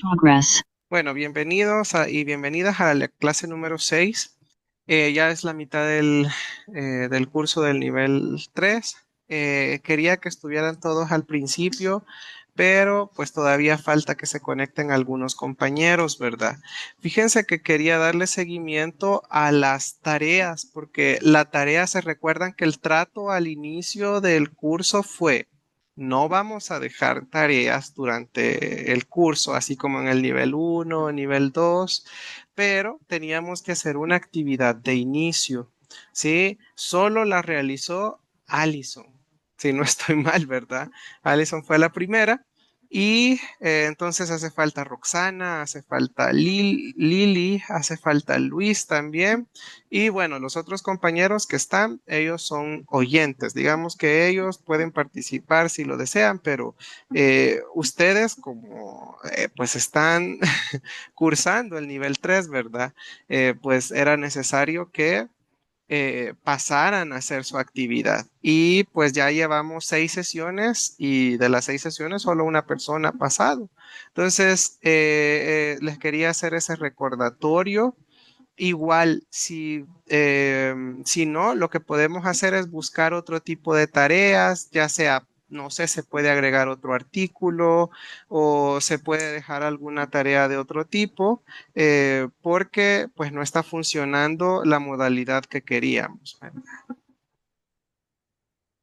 Progress. Bueno, y bienvenidas a la clase número 6. Ya es la mitad del curso del nivel 3. Quería que estuvieran todos al principio, pero pues todavía falta que se conecten algunos compañeros, ¿verdad? Fíjense que quería darle seguimiento a las tareas, porque la tarea, se recuerdan que el trato al inicio del curso fue: no vamos a dejar tareas durante el curso, así como en el nivel 1, nivel 2, pero teníamos que hacer una actividad de inicio, ¿sí? Solo la realizó Allison, si no estoy mal, ¿verdad? Allison fue la primera. Y entonces hace falta Roxana, hace falta Lili, hace falta Luis también. Y bueno, los otros compañeros que están, ellos son oyentes. Digamos que ellos pueden participar si lo desean, pero ustedes como pues están cursando el nivel 3, ¿verdad? Pues era necesario que pasaran a hacer su actividad. Y pues ya llevamos 6 sesiones y de las 6 sesiones solo una persona ha pasado. Entonces, les quería hacer ese recordatorio. Igual, si no, lo que podemos hacer es buscar otro tipo de tareas, ya sea, no sé, se puede agregar otro artículo o se puede dejar alguna tarea de otro tipo, porque pues no está funcionando la modalidad que queríamos.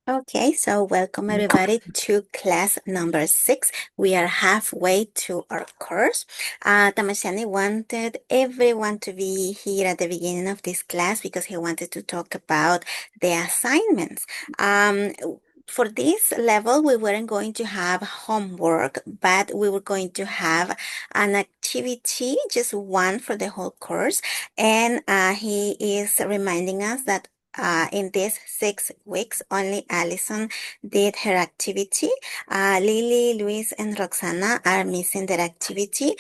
Okay, so welcome everybody to class number 6. We are halfway to our course. Tamashani wanted everyone to be here at the beginning of this class because he wanted to talk about the assignments. For this level, we weren't going to have homework, but we were going to have an activity, just one for the whole course. And he is reminding us that in these 6 weeks, only Allison did her activity. Lily, Luis, and Roxana are missing their activity.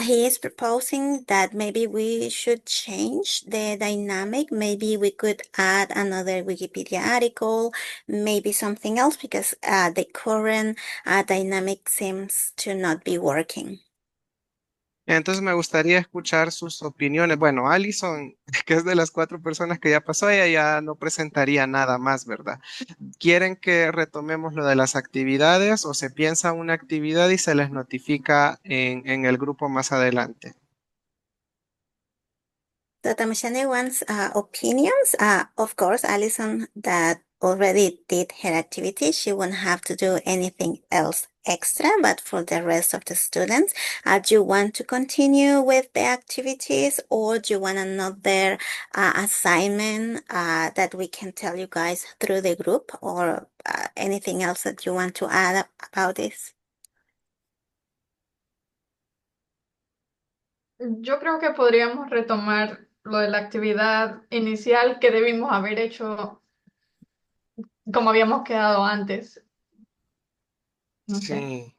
He is proposing that maybe we should change the dynamic. Maybe we could add another Wikipedia article, maybe something else, because the current dynamic seems to not be working. Entonces me gustaría escuchar sus opiniones. Bueno, Alison, que es de las 4 personas que ya pasó, ella ya no presentaría nada más, ¿verdad? ¿Quieren que retomemos lo de las actividades o se piensa una actividad y se les notifica en el grupo más adelante? So Tamashane wants opinions. Of course, Alison that already did her activity, she won't have to do anything else extra. But for the rest of the students, do you want to continue with the activities, or do you want another assignment that we can tell you guys through the group, or anything else that you want to add about this? Yo creo que podríamos retomar lo de la actividad inicial que debimos haber hecho como habíamos quedado antes. No sé. Sí.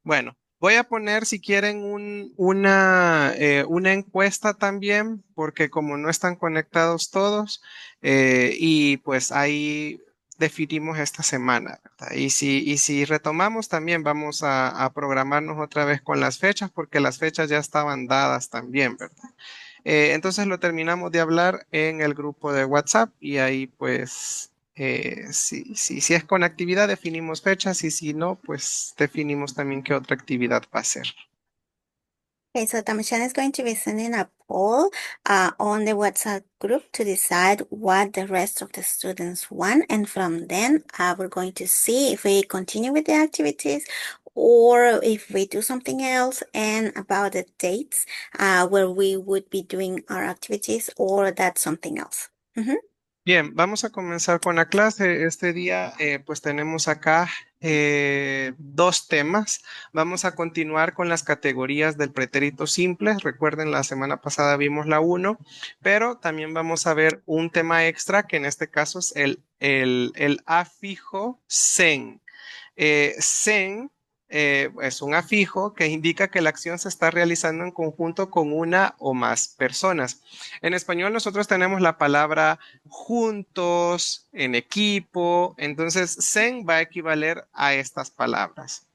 Bueno, voy a poner si quieren una encuesta también, porque como no están conectados todos, y pues ahí definimos esta semana, ¿verdad? Y si retomamos también vamos a programarnos otra vez con las fechas, porque las fechas ya estaban dadas también, ¿verdad? Entonces lo terminamos de hablar en el grupo de WhatsApp y ahí pues si es con actividad definimos fechas y si no, pues definimos también qué otra actividad va a ser. Okay, so Tamishan is going to be sending a poll on the WhatsApp group to decide what the rest of the students want. And from then, we're going to see if we continue with the activities or if we do something else, and about the dates where we would be doing our activities, or that's something else. Mhm. Bien, vamos a comenzar con la clase. Este día pues tenemos acá 2 temas. Vamos a continuar con las categorías del pretérito simple. Recuerden, la semana pasada vimos la uno, pero también vamos a ver un tema extra que en este caso es el afijo sen. Sen es un afijo que indica que la acción se está realizando en conjunto con una o más personas. En español nosotros tenemos la palabra juntos, en equipo, entonces sen va a equivaler a estas palabras.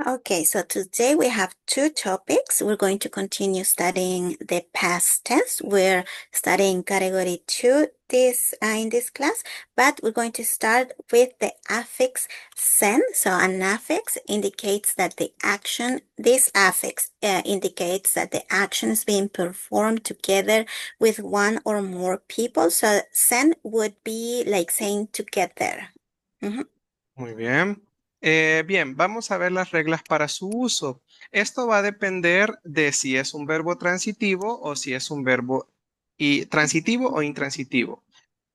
Okay, so today we have two topics. We're going to continue studying the past tense. We're studying category 2 in this class, but we're going to start with the affix sen. So an affix indicates that this affix indicates that the action is being performed together with one or more people. So sen would be like saying together. Mhm. Muy bien. Bien, vamos a ver las reglas para su uso. Esto va a depender de si es un verbo transitivo o si es un verbo transitivo o intransitivo.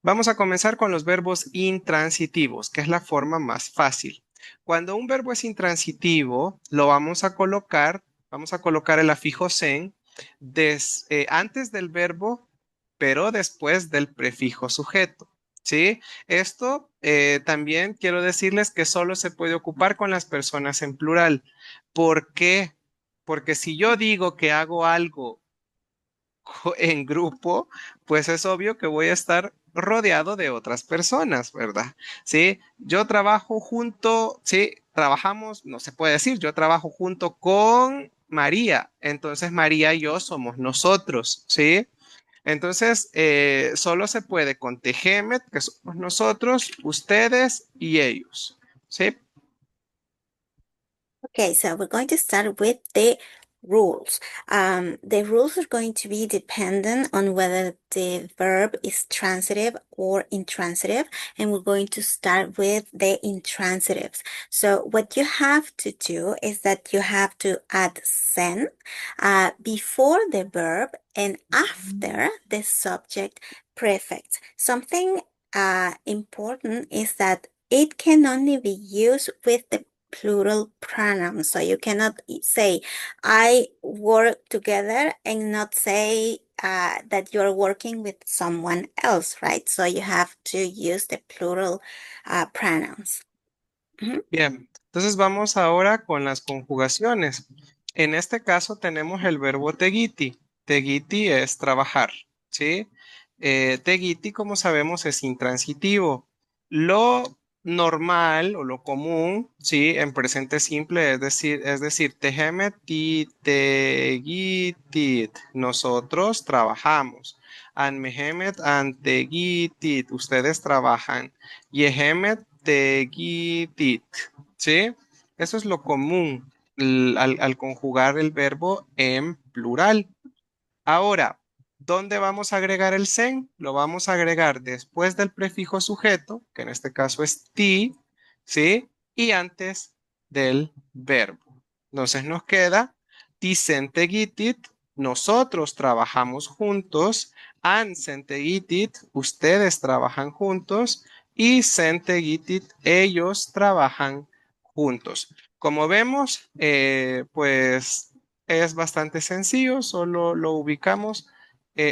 Vamos a comenzar con los verbos intransitivos, que es la forma más fácil. Cuando un verbo es intransitivo, lo vamos a colocar el afijo sen antes del verbo, pero después del prefijo sujeto. ¿Sí? Esto también quiero decirles que solo se puede ocupar con las personas en plural. ¿Por qué? Porque si yo digo que hago algo en grupo, pues es obvio que voy a estar rodeado de otras personas, ¿verdad? Sí, yo trabajo junto, sí, trabajamos, no se puede decir, yo trabajo junto con María, entonces María y yo somos nosotros, ¿sí? Entonces, solo se puede con Tejemet, que somos nosotros, ustedes y ellos, ¿sí? Okay, so we're going to start with the rules. The rules are going to be dependent on whether the verb is transitive or intransitive, and we're going to start with the intransitives. So what you have to do is that you have to add sen before the verb and after the subject prefix. Something important is that it can only be used with the plural pronouns. So you cannot say, I work together and not say that you're working with someone else, right? So you have to use the plural pronouns. Mhm. Bien, entonces vamos ahora con las conjugaciones. En este caso tenemos el verbo tegiti. Tegiti es trabajar, ¿sí? Tegiti, como sabemos, es intransitivo. Lo normal o lo común, ¿sí? En presente simple es decir, tehemet y tegitit. Nosotros trabajamos. Anmehemet antegitit. Ustedes trabajan. Yehemet tegitit. ¿Sí? Eso es lo común al conjugar el verbo en plural. Ahora, ¿dónde vamos a agregar el sen? Lo vamos a agregar después del prefijo sujeto, que en este caso es ti, ¿sí? Y antes del verbo. Entonces nos queda ti sentegitit, nosotros trabajamos juntos, an sentegitit, ustedes trabajan juntos, y sentegitit, ellos trabajan juntos. Como vemos, pues es bastante sencillo, solo lo ubicamos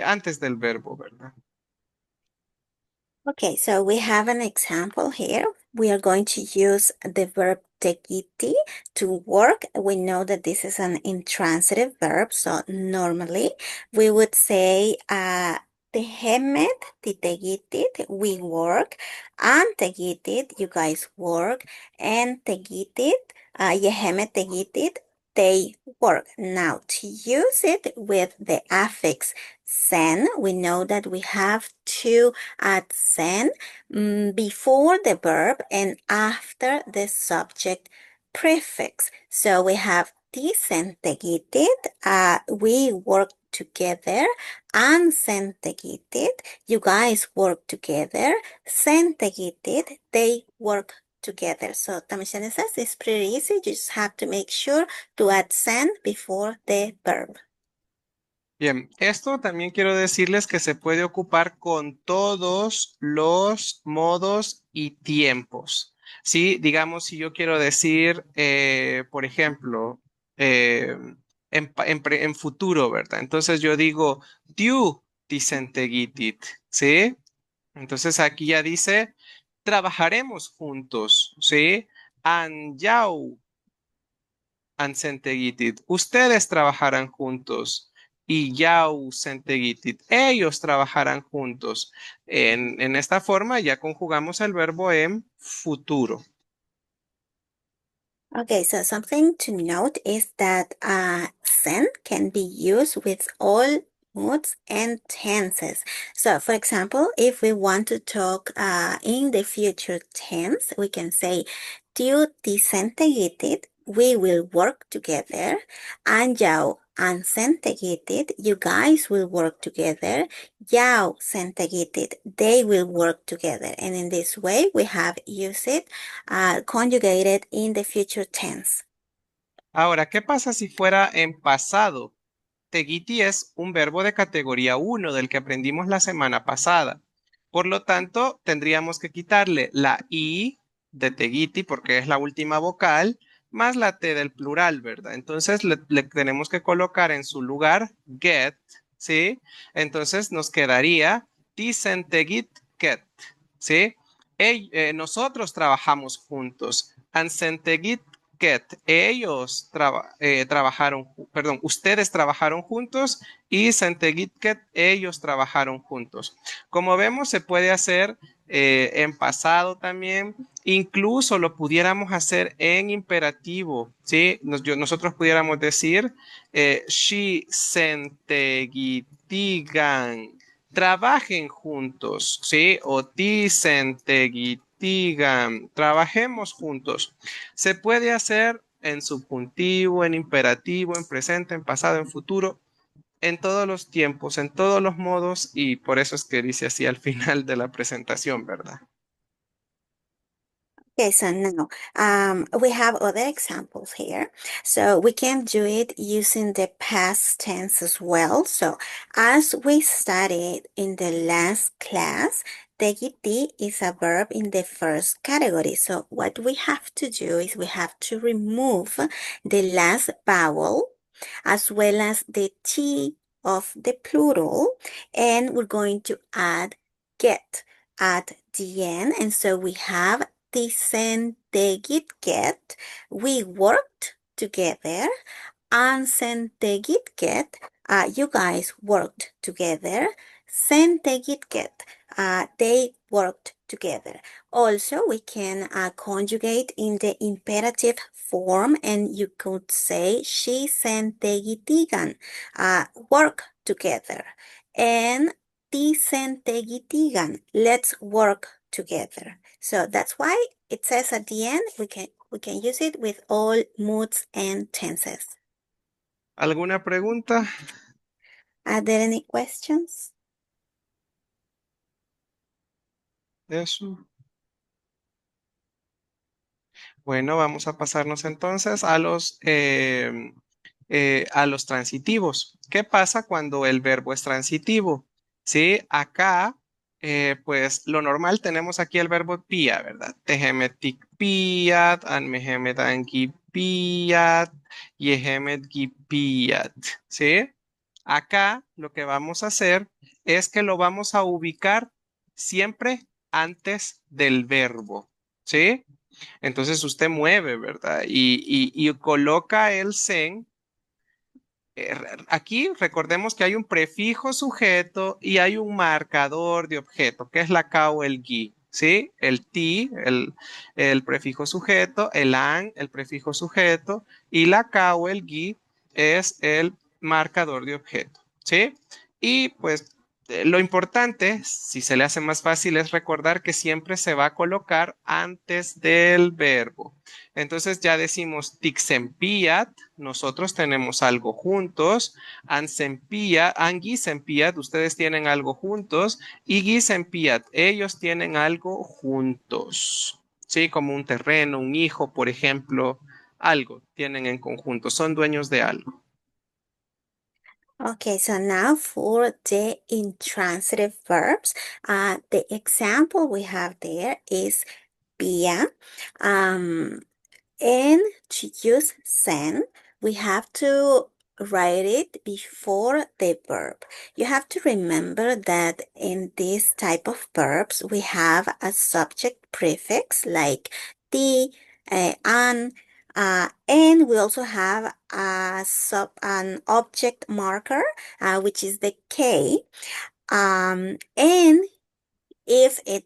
antes del verbo, ¿verdad? Okay, so we have an example here. We are going to use the verb tegiti to work. We know that this is an intransitive verb, so normally we would say tehemet titegitit, we work, and tegitit, you guys work, and tegitit, yehemet tegitit, they work. Now, to use it with the affix sen, we know that we have to add sen before the verb and after the subject prefix. So we have tisentegitit, we work together, and sentegitit, you guys work together, sentegitit, they work together. So Tamishane says it's pretty easy. You just have to make sure to add sen before the verb. Bien, esto también quiero decirles que se puede ocupar con todos los modos y tiempos. Sí, digamos, si yo quiero decir, por ejemplo, en futuro, ¿verdad? Entonces yo digo, tiu tisentegitit, ¿sí? Entonces aquí ya dice, trabajaremos juntos, ¿sí? Anjau ansentegitit. Ustedes trabajarán juntos. Y yau sentegitit. Ellos trabajarán juntos. En esta forma ya conjugamos el verbo en futuro. Okay, so something to note is that sen can be used with all moods and tenses. So, for example, if we want to talk in the future tense, we can say, "Du disintegrated, we will work together. Anjao unsintegrated, you guys will work together. Yao sintegrated, they will work together." And in this way, we have used it conjugated in the future tense. Ahora, ¿qué pasa si fuera en pasado? Tegiti es un verbo de categoría 1 del que aprendimos la semana pasada. Por lo tanto, tendríamos que quitarle la I de Tegiti porque es la última vocal, más la T del plural, ¿verdad? Entonces le tenemos que colocar en su lugar get, ¿sí? Entonces nos quedaría Tisentegit get, ¿sí? Nosotros trabajamos juntos. Ansentegit get. Perdón, ustedes trabajaron juntos y Sentegit get, ellos trabajaron juntos. Como vemos, se puede hacer en pasado también. Incluso lo pudiéramos hacer en imperativo, ¿sí? Nosotros pudiéramos decir, she sentegitigan, trabajen juntos, ¿sí? O tisentegitigan, trabajemos juntos. Se puede hacer en subjuntivo, en imperativo, en presente, en pasado, en futuro, en todos los tiempos, en todos los modos, y por eso es que dice así al final de la presentación, ¿verdad? Okay, so now we have other examples here. So we can do it using the past tense as well. So as we studied in the last class, tegiti is a verb in the first category. So what we have to do is we have to remove the last vowel as well as the T of the plural, and we're going to add get at the end. And so we have Tisentegitget, we worked together. Ansentegitget, you guys worked together. Sentegitget, they worked together. Also, we can conjugate in the imperative form, and you could say she sentegitigan, work together. And tisentegitigan, let's work together. So that's why it says at the end we can use it with all moods and tenses. ¿Alguna pregunta? Are there any questions? Eso. Bueno, vamos a pasarnos entonces a los transitivos. ¿Qué pasa cuando el verbo es transitivo? Sí, acá, pues lo normal tenemos aquí el verbo pía, ¿verdad? Tehemetik piat, anmehemet anki piat, yehemet piat, ¿sí? Acá lo que vamos a hacer es que lo vamos a ubicar siempre antes del verbo, ¿sí? Entonces usted mueve, ¿verdad? Y coloca el sen. Aquí recordemos que hay un prefijo sujeto y hay un marcador de objeto, que es la K o el GI, ¿sí? El ti, el prefijo sujeto, el an, el prefijo sujeto, y la K o el GI es el marcador de objeto, ¿sí? Y pues lo importante, si se le hace más fácil, es recordar que siempre se va a colocar antes del verbo. Entonces ya decimos tixempiat, nosotros tenemos algo juntos, ansempia, anguisempiat, ustedes tienen algo juntos, y guisempiat, ellos tienen algo juntos. Sí, como un terreno, un hijo, por ejemplo, algo tienen en conjunto, son dueños de algo. Okay, so now for the intransitive verbs, the example we have there is pia. And to use sen, we have to write it before the verb. You have to remember that in this type of verbs, we have a subject prefix like ti, an, and we also have an object marker, which is the K. And if it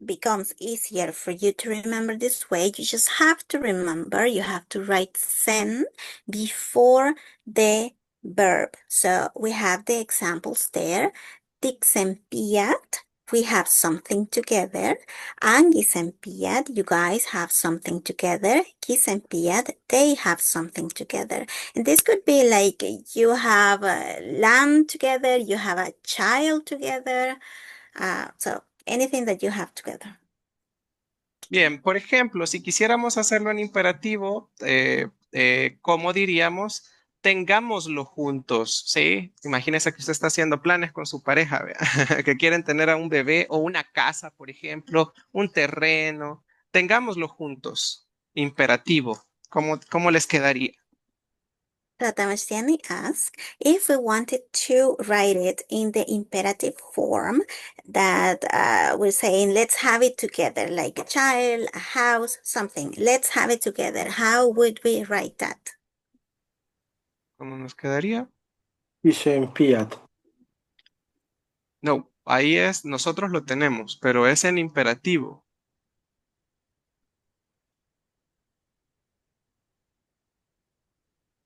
becomes easier for you to remember this way, you just have to remember, you have to write sen before the verb. So we have the examples there. Tixempiat, we have something together. Angisempiat, you guys have something together. Kisempiat, they have something together. And this could be like you have a lamb together, you have a child together. So anything that you have together. Bien, por ejemplo, si quisiéramos hacerlo en imperativo, ¿cómo diríamos? Tengámoslo juntos, ¿sí? Imagínese que usted está haciendo planes con su pareja, ¿vea? Que quieren tener a un bebé o una casa, por ejemplo, un terreno. Tengámoslo juntos, imperativo. ¿Cómo les quedaría? So Tamashtiani asks if we wanted to write it in the imperative form that we're saying, let's have it together, like a child, a house, something. Let's have it together. How would we write that? ¿Cómo nos quedaría? Isempiat. No, ahí es, nosotros lo tenemos, pero es en imperativo.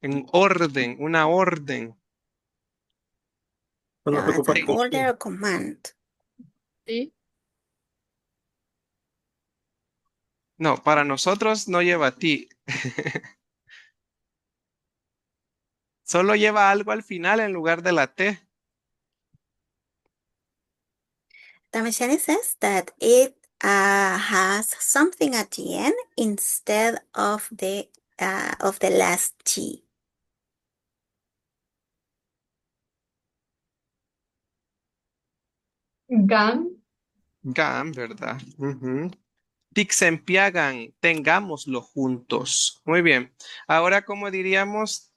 En orden, una orden. No So te it's an preocupes. order or command. Sí. No, para nosotros no lleva ti. Solo lleva algo al final en lugar de la T. Tamashtiani says that it has something at the end instead of the last T. Gan. Gan, ¿verdad? Ujú. Tixempiagan, tengámoslo juntos. Muy bien. Ahora, ¿cómo diríamos?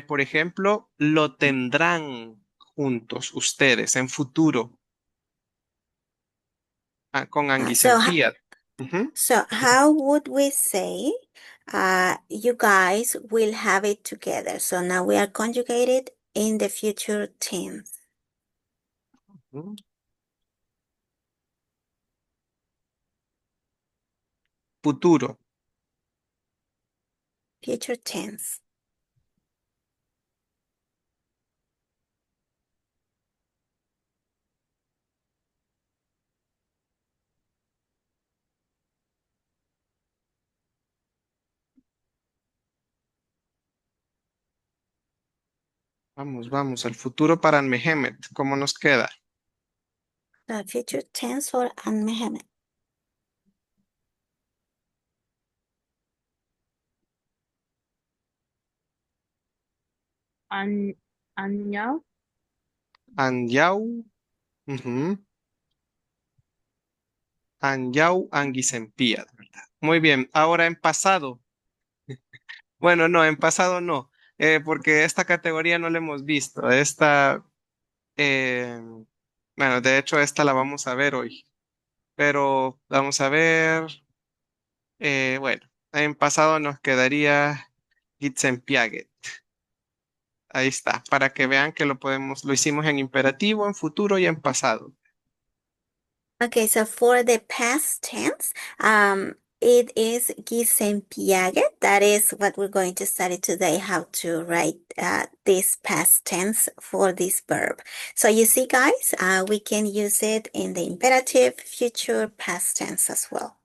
Por ejemplo, lo tendrán juntos ustedes en futuro. Con Uh, so, ho- anguisempíad. Ujú. so how would we say you guys will have it together? So now we are conjugated in the future tense. Ujú. Futuro. Future tense. Vamos, el futuro para Mehemet. ¿Cómo nos queda? The future tense for Anmehemet. Anyao. Anyau. Ujú. Anyau, anguisempíad, ¿verdad? Muy bien. Ahora en pasado. Bueno, no, en pasado no, porque esta categoría no la hemos visto. Eh, bueno, de hecho, esta la vamos a ver hoy, pero vamos a ver, bueno, en pasado nos quedaría Gitzenpiaget. Ahí está, para que vean que lo hicimos en imperativo, en futuro y en pasado. Okay, so for the past tense, it is Gisempiaget. That is what we're going to study today, how to write this past tense for this verb. So you see, guys, we can use it in the imperative, future, past tense as well.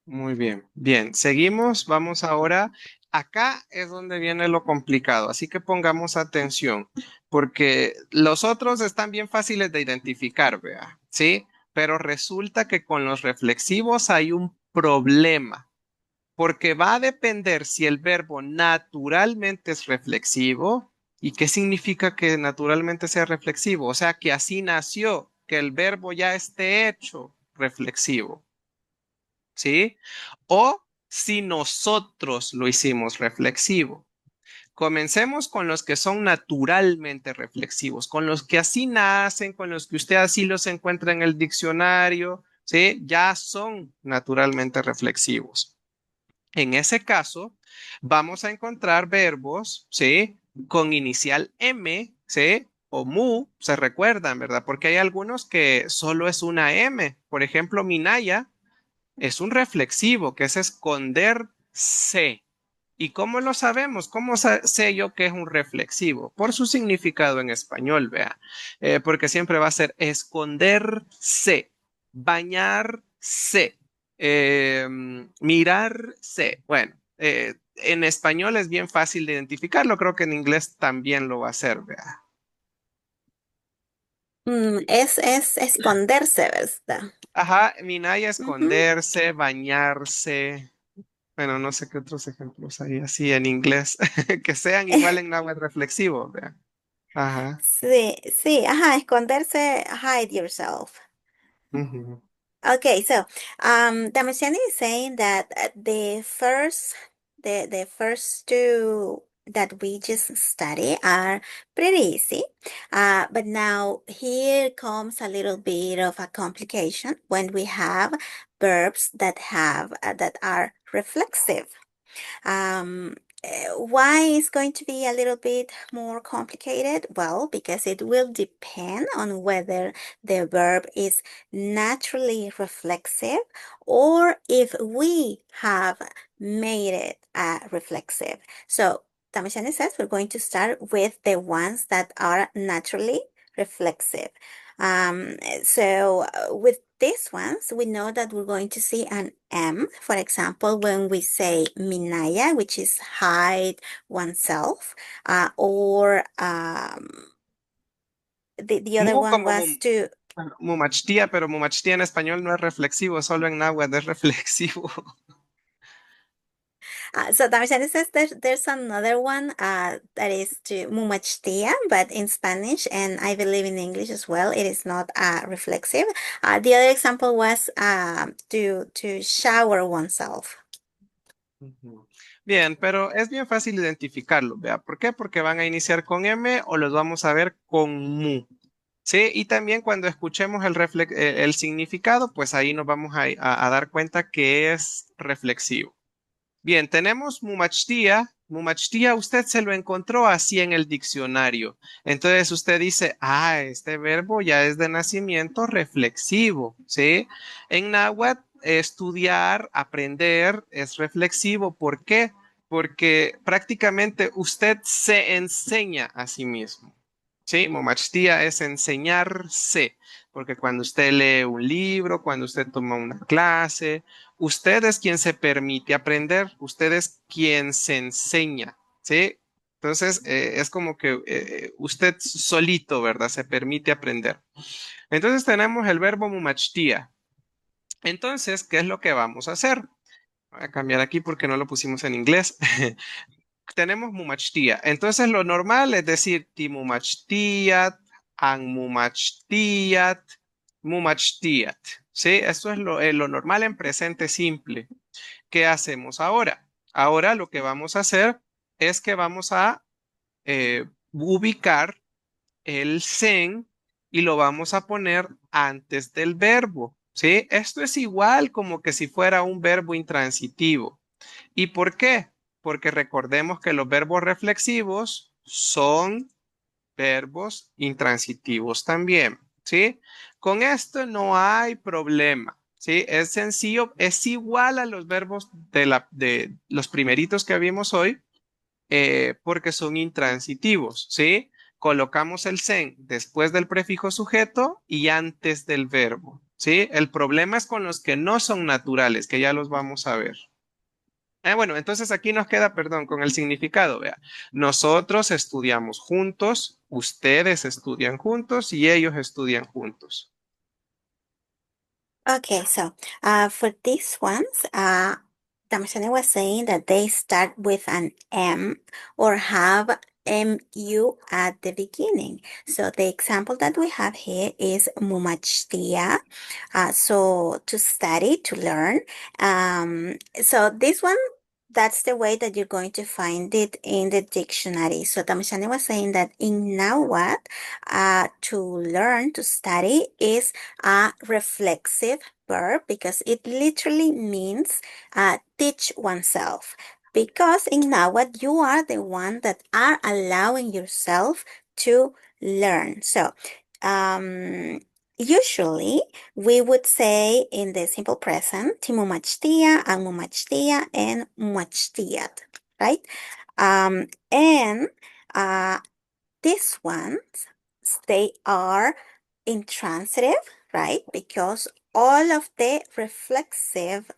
Muy bien, bien, seguimos, vamos ahora. Acá es donde viene lo complicado, así que pongamos atención, porque los otros están bien fáciles de identificar, vea, ¿sí? Pero resulta que con los reflexivos hay un problema, porque va a depender si el verbo naturalmente es reflexivo. ¿Y qué significa que naturalmente sea reflexivo? O sea, que así nació, que el verbo ya esté hecho reflexivo. ¿Sí? O si nosotros lo hicimos reflexivo. Comencemos con los que son naturalmente reflexivos, con los que así nacen, con los que usted así los encuentra en el diccionario, ¿sí? Ya son naturalmente reflexivos. En ese caso, vamos a encontrar verbos, ¿sí? Con inicial M, ¿sí? o mu se recuerdan, ¿verdad? Porque hay algunos que solo es una M. Por ejemplo, Minaya es un reflexivo, que es esconderse. ¿Y cómo lo sabemos? ¿Cómo sé yo que es un reflexivo? Por su significado en español, vea. Porque siempre va a ser esconderse, bañarse, mirarse. Bueno, en español es bien fácil de identificarlo. Creo que en inglés también lo va a hacer, vea. Es esconderse, ¿verdad? Ajá, Minaya, Ujú. esconderse, bañarse. Bueno, no sé qué otros ejemplos hay así en inglés que sean igual en náhuatl reflexivo, vea. Ajá. Sí, sí, ajá, esconderse, hide yourself. Ujú. Okay, so Damiani is saying that the first two that we just study are pretty easy. But now here comes a little bit of a complication when we have verbs that are reflexive. Why is going to be a little bit more complicated? Well, because it will depend on whether the verb is naturally reflexive or if we have made it reflexive. So, Tamashani says we're going to start with the ones that are naturally reflexive. With these ones, we know that we're going to see an M, for example, when we say Minaya, which is hide oneself, or the other Mu one como was to. mumachtia, pero mumachtia en español no es reflexivo, solo en náhuatl es reflexivo. So Damishani says there's another one that is to mumachtia, but in Spanish, and I believe in English as well, it is not reflexive. The other example was to shower oneself. Ujú. Bien, pero es bien fácil identificarlo, vea. ¿Por qué? Porque van a iniciar con M o los vamos a ver con mu. ¿Sí? Y también cuando escuchemos el significado, pues ahí nos vamos a dar cuenta que es reflexivo. Bien, tenemos mumachtia. Mumachtia, usted se lo encontró así en el diccionario. Entonces usted dice, este verbo ya es de nacimiento reflexivo, ¿sí? En náhuatl, estudiar, aprender es reflexivo. ¿Por qué? Porque prácticamente usted se enseña a sí mismo. Sí, momachtia es enseñarse, porque cuando usted lee un libro, cuando usted toma una clase, usted es quien se permite aprender, usted es quien se enseña, ¿sí? Entonces, es como que usted solito, ¿verdad? Se permite aprender. Entonces tenemos el verbo mumachtia. Entonces, ¿qué es lo que vamos a hacer? Voy a cambiar aquí porque no lo pusimos en inglés. Tenemos mumachtia. Entonces lo normal es decir timumachtiat, anmumachtiat, mumachtiat. ¿Sí? Eso es lo normal en presente simple. ¿Qué hacemos ahora? Ahora lo que vamos a hacer es que vamos a ubicar el sen y lo vamos a poner antes del verbo. ¿Sí? Esto es igual como que si fuera un verbo intransitivo. ¿Y por qué? Porque recordemos que los verbos reflexivos son verbos intransitivos también, ¿sí? Con esto no hay problema, ¿sí? Es sencillo, es igual a los verbos de los primeritos que vimos hoy, porque son intransitivos, ¿sí? Colocamos el sen después del prefijo sujeto y antes del verbo, ¿sí? El problema es con los que no son naturales, que ya los vamos a ver. Bueno, entonces aquí nos queda, perdón, con el significado, vea. Nosotros estudiamos juntos, ustedes estudian juntos y ellos estudian juntos. Okay, so for these ones, Damashani was saying that they start with an M or have MU at the beginning. So the example that we have here is mumachtia. So to study, to learn. So this one, that's the way that you're going to find it in the dictionary. So Damashani was saying that in Nahuatl, to learn, to study is a reflexive verb because it literally means teach oneself. Because in Nahuatl, you are the one that are allowing yourself to learn. So, usually we would say in the simple present, timumachtia, angmumachtia, and mumachtiat, right? And these ones, they are intransitive, right? Because all of the reflexive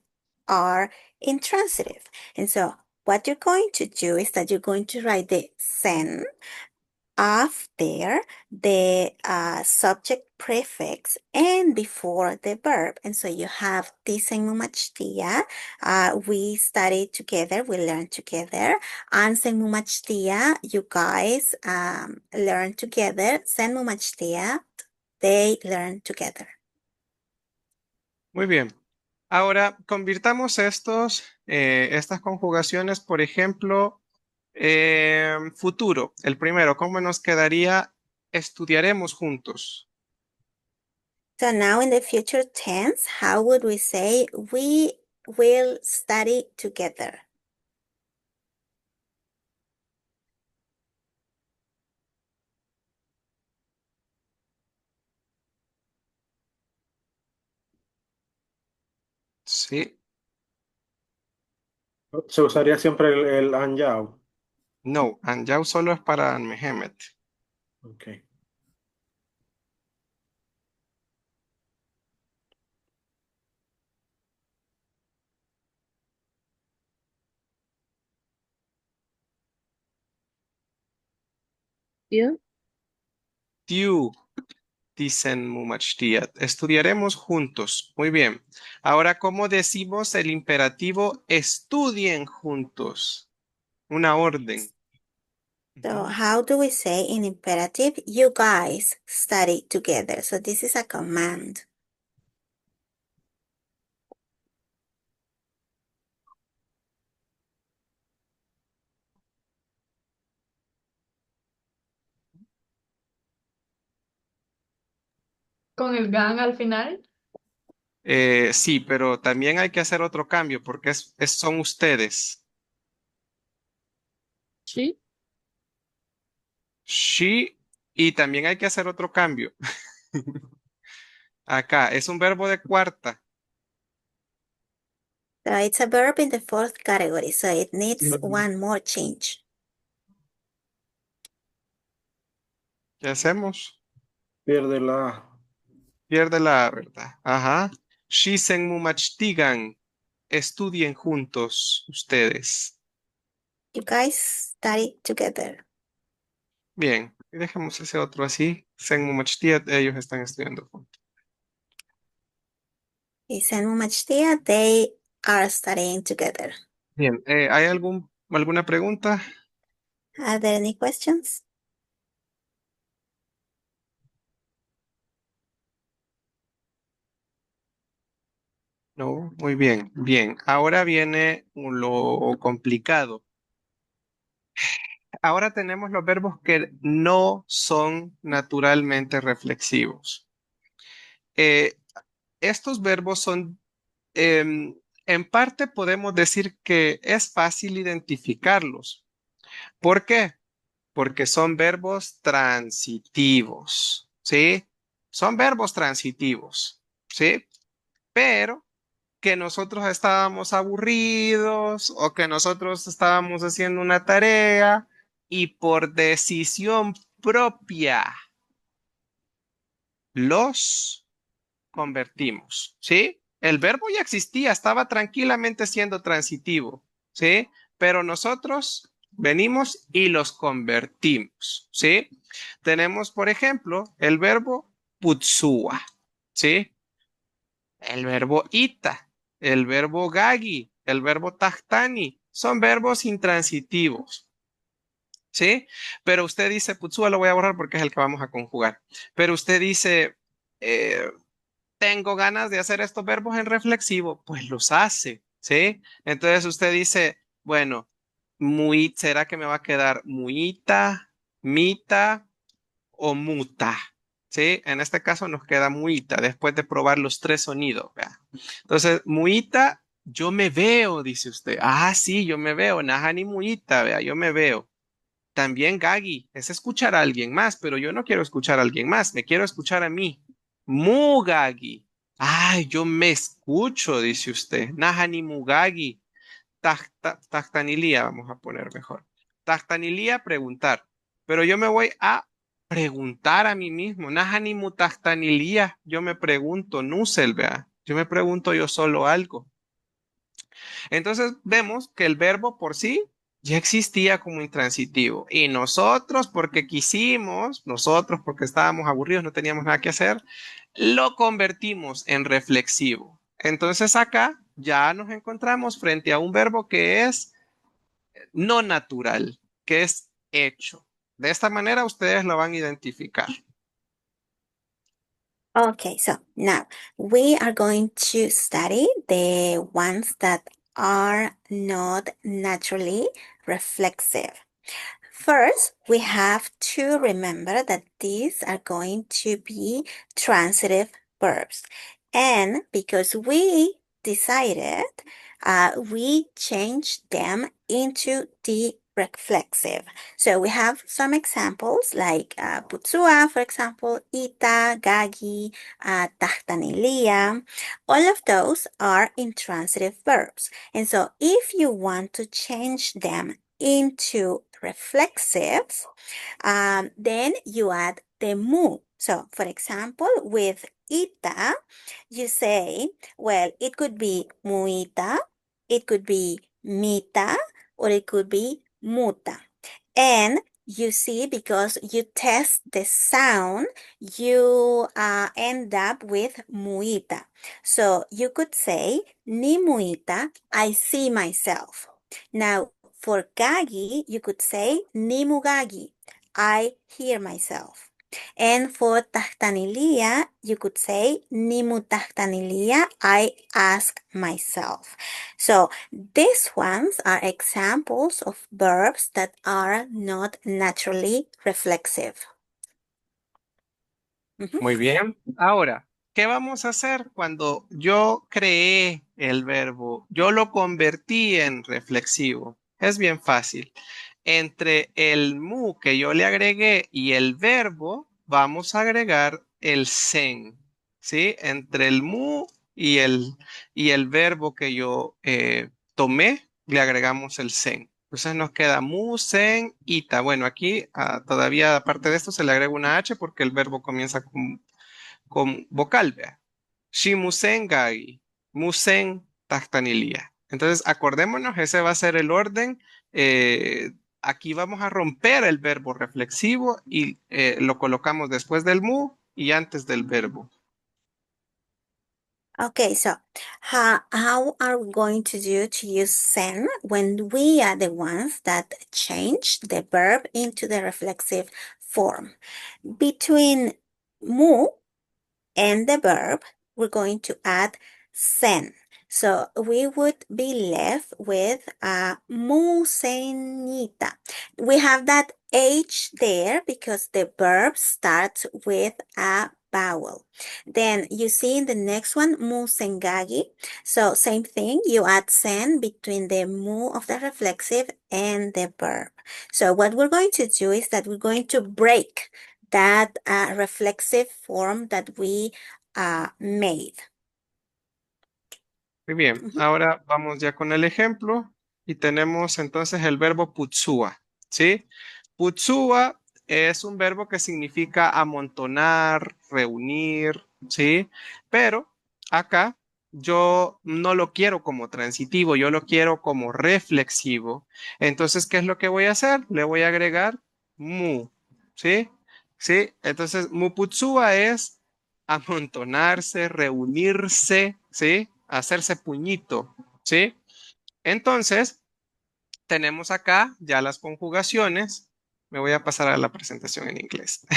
are intransitive. And so what you're going to do is that you're going to write the sen after the subject prefix and before the verb. And so you have dicen mumachtia. We studied together, we learned together. Ansen mumachtia, you guys learn together. Sen mumachtia, they learn together. Muy bien. Ahora, convirtamos estas conjugaciones, por ejemplo, futuro. El primero, ¿cómo nos quedaría? Estudiaremos juntos. So now in the future tense, how would we say we will study together? Sí. Se usaría siempre el anyao. No, Anjau solo es para Mehemet. Ok. You. Tiu, dicen mumachtiat. Estudiaremos juntos. Muy bien. Ahora, ¿cómo decimos el imperativo estudien juntos? Una orden. So how do we say in imperative, you guys study together? So this is a command. Con el gan al final. Sí, pero también hay que hacer otro cambio porque son ustedes. She. She, y también hay que hacer otro cambio. Acá, es un verbo de cuarta. So it's a verb in the fourth category, so it needs one more change. ¿Qué hacemos? Pierde la... Pierde la verdad. Ajá. Shisen mumachtigan. Estudien juntos ustedes. You guys study together. Bien, y dejemos ese otro así. Sen mumachtiat, ellos están estudiando juntos. Isn't much there, they are studying together. Bien, ¿hay alguna pregunta? Are there any questions? No, muy bien, bien. Ahora viene lo complicado. Ahora tenemos los verbos que no son naturalmente reflexivos. Eh, estos verbos son, en parte podemos decir que es fácil identificarlos. ¿Por qué? Porque son verbos transitivos, ¿sí? Son verbos transitivos, ¿sí? Pero que nosotros estábamos aburridos o que nosotros estábamos haciendo una tarea y por decisión propia los convertimos, ¿sí? El verbo ya existía, estaba tranquilamente siendo transitivo, ¿sí? Pero nosotros venimos y los convertimos, ¿sí? Tenemos, por ejemplo, el verbo putsua, ¿sí? El verbo ita, el verbo gagi, el verbo tahtani, son verbos intransitivos, ¿sí? Pero usted dice, putsua lo voy a borrar porque es el que vamos a conjugar. Pero usted dice, tengo ganas de hacer estos verbos en reflexivo, pues los hace, ¿sí? Entonces usted dice, bueno, muy, ¿será que me va a quedar muita, mita o muta? ¿Sí? En este caso nos queda muita después de probar los tres sonidos. ¿Vea? Entonces, muita, yo me veo, dice usted. Ah, sí, yo me veo. Najani muita, vea, yo me veo. También Gagi es escuchar a alguien más, pero yo no quiero escuchar a alguien más, me quiero escuchar a mí. Mugagi. Ay, yo me escucho, dice usted. Nahani Mugagi. Tahtanilia, vamos a poner mejor. Tahtanilia, preguntar. Pero yo me voy a preguntar a mí mismo. Nahani Mutahtanilia. Yo me pregunto, Nusel, vea. Yo me pregunto yo solo algo. Entonces vemos que el verbo por sí ya existía como intransitivo y nosotros porque quisimos, nosotros porque estábamos aburridos, no teníamos nada que hacer, lo convertimos en reflexivo. Entonces acá ya nos encontramos frente a un verbo que es no natural, que es hecho. De esta manera ustedes lo van a identificar. Okay, so now we are going to study the ones that are not naturally reflexive. First, we have to remember that these are going to be transitive verbs. And because we decided, we changed them into the reflexive. So we have some examples like putsua, for example, ita, gagi, tahtanilia. All of those are intransitive verbs. And so if you want to change them into reflexives, then you add the mu. So, for example, with ita, you say, well, it could be muita, it could be mita, or it could be muta. And you see, because you test the sound, you end up with muita. So you could say, ni muita, I see myself. Now, for gagi, you could say, ni mugagi, I hear myself. And for tahtanilia, you could say, ni mutahtanilia, I ask myself. So these ones are examples of verbs that are not naturally reflexive. Muy bien. Ahora, ¿qué vamos a hacer cuando yo creé el verbo? Yo lo convertí en reflexivo. Es bien fácil. Entre el mu que yo le agregué y el verbo, vamos a agregar el sen. ¿Sí? Entre el mu y el verbo que yo tomé, le agregamos el sen. Entonces nos queda mu, sen, ita. Bueno, aquí todavía aparte de esto se le agrega una H porque el verbo comienza con vocal, vea. Shimusen gai, musen tahtanilia. Entonces acordémonos, ese va a ser el orden. Aquí vamos a romper el verbo reflexivo y lo colocamos después del mu y antes del verbo. Okay, so how are we going to do to use sen when we are the ones that change the verb into the reflexive form? Between mu and the verb, we're going to add sen. So we would be left with musenita. We have that H there because the verb starts with a vowel. Then you see in the next one, musengagi. So same thing, you add sen between the mu of the reflexive and the verb. So what we're going to do is that we're going to break that reflexive form that we made. Muy bien, ahora vamos ya con el ejemplo y tenemos entonces el verbo putsua, ¿sí? Putsua es un verbo que significa amontonar, reunir, ¿sí? Pero acá yo no lo quiero como transitivo, yo lo quiero como reflexivo. Entonces, ¿qué es lo que voy a hacer? Le voy a agregar mu, ¿sí? ¿Sí? Entonces, muputsua es amontonarse, reunirse, ¿sí? Hacerse puñito, ¿sí? Entonces, tenemos acá ya las conjugaciones. Me voy a pasar a la presentación en inglés,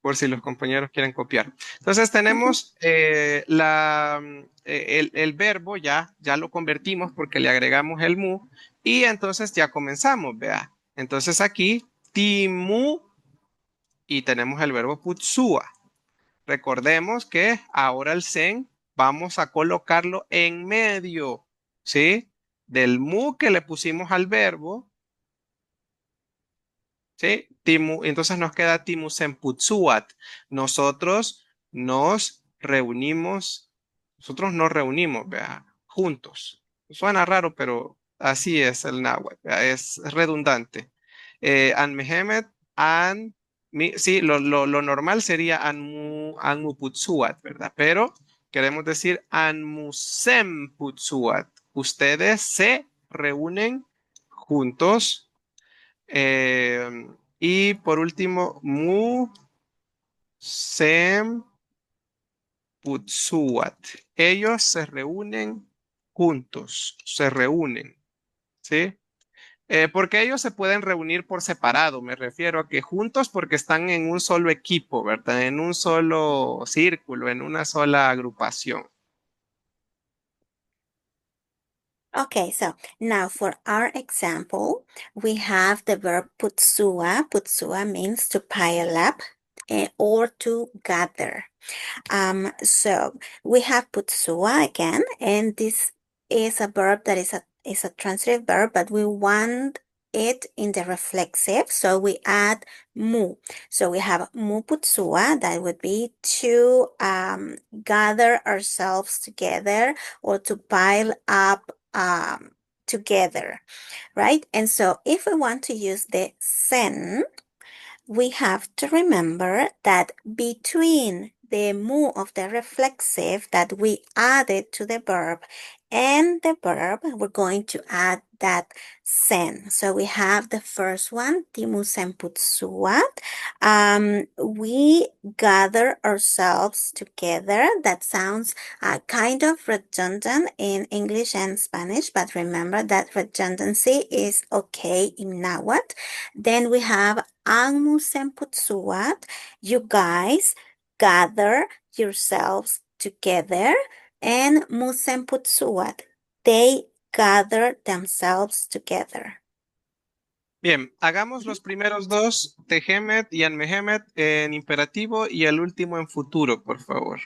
por si los compañeros quieren copiar. Entonces, tenemos el verbo, ya lo convertimos porque le agregamos el mu, y entonces ya comenzamos, vea. Entonces aquí, timu, y tenemos el verbo putsua. Recordemos que ahora el sen vamos a colocarlo en medio, ¿sí? Del mu que le pusimos al verbo ¿sí? Entonces nos queda timusemputsuat. Nosotros nos reunimos, nosotros nos reunimos, vea, juntos. Suena raro, pero así es el náhuatl, vea, es redundante. An mehemet, sí, lo normal sería anmuputsuat, ¿verdad? Pero queremos decir anmusemputsuat. Ustedes se reúnen juntos. Y por último, Musemputsuat. Ellos se reúnen juntos, se reúnen, ¿sí? Porque ellos se pueden reunir por separado, me refiero a que juntos porque están en un solo equipo, ¿verdad? En un solo círculo, en una sola agrupación. Okay, so now for our example, we have the verb putsua. Putsua means to pile up or to gather. So we have putsua again, and this is a verb that is a transitive verb, but we want it in the reflexive, so we add mu. So we have mu putsua, that would be to gather ourselves together or to pile up together, right? And so if we want to use the sen, we have to remember that between the mu of the reflexive that we added to the verb and the verb, we're going to add that sen. So we have the first one, timusemputsuat. We gather ourselves together. That sounds kind of redundant in English and Spanish, but remember that redundancy is okay in Nahuatl. Then we have Angmusemputsuat. You guys gather yourselves together. And Musemputsuat. They gather themselves together. Bien, hagamos los primeros dos, Tehemet y Anmehemet, en imperativo y el último en futuro, por favor.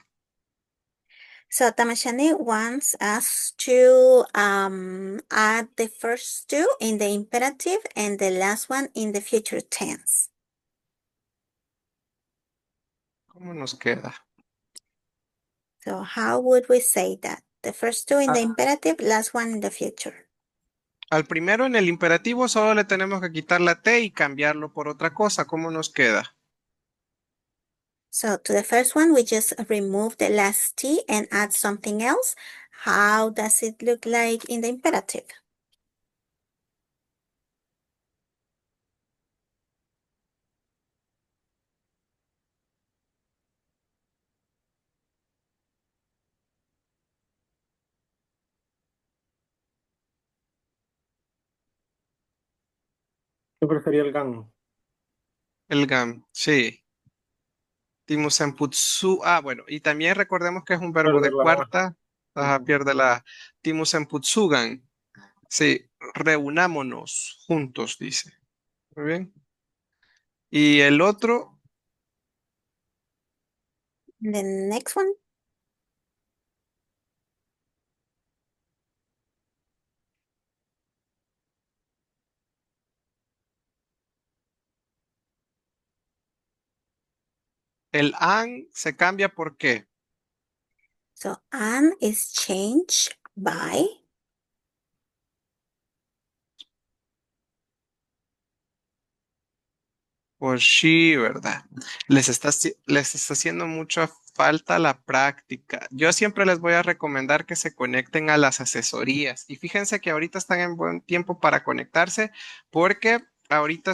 So Tamashani wants us to add the first two in the imperative and the last one in the future tense. ¿Cómo nos queda? So how would we say that? The first two in the imperative, last one in the future. Al primero en el imperativo solo le tenemos que quitar la T y cambiarlo por otra cosa. ¿Cómo nos queda? So to the first one, we just remove the last T and add something else. How does it look like in the imperative? Yo prefería el GAN. El GAM, sí. Timusemputsu. Bueno, y también recordemos que es un verbo Perder de la A. cuarta. Ajá, pierde la Timusemputsugan. Sí, reunámonos juntos, dice. Muy bien. Y el otro, The next one. el AN se cambia por qué. So an is changed by. Por sí, ¿verdad? Les está haciendo mucha falta la práctica. Yo siempre les voy a recomendar que se conecten a las asesorías. Y fíjense que ahorita están en buen tiempo para conectarse porque ahorita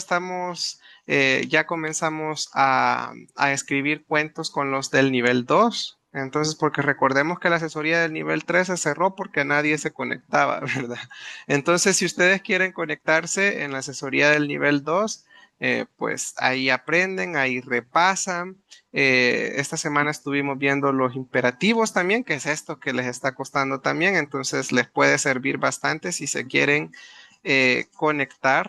ya comenzamos a escribir cuentos con los del nivel 2. Entonces, porque recordemos que la asesoría del nivel 3 se cerró porque nadie se conectaba, ¿verdad? Entonces, si ustedes quieren conectarse en la asesoría del nivel 2, pues ahí aprenden, ahí repasan. Esta semana estuvimos viendo los imperativos también, que es esto que les está costando también, entonces les puede servir bastante si se quieren conectar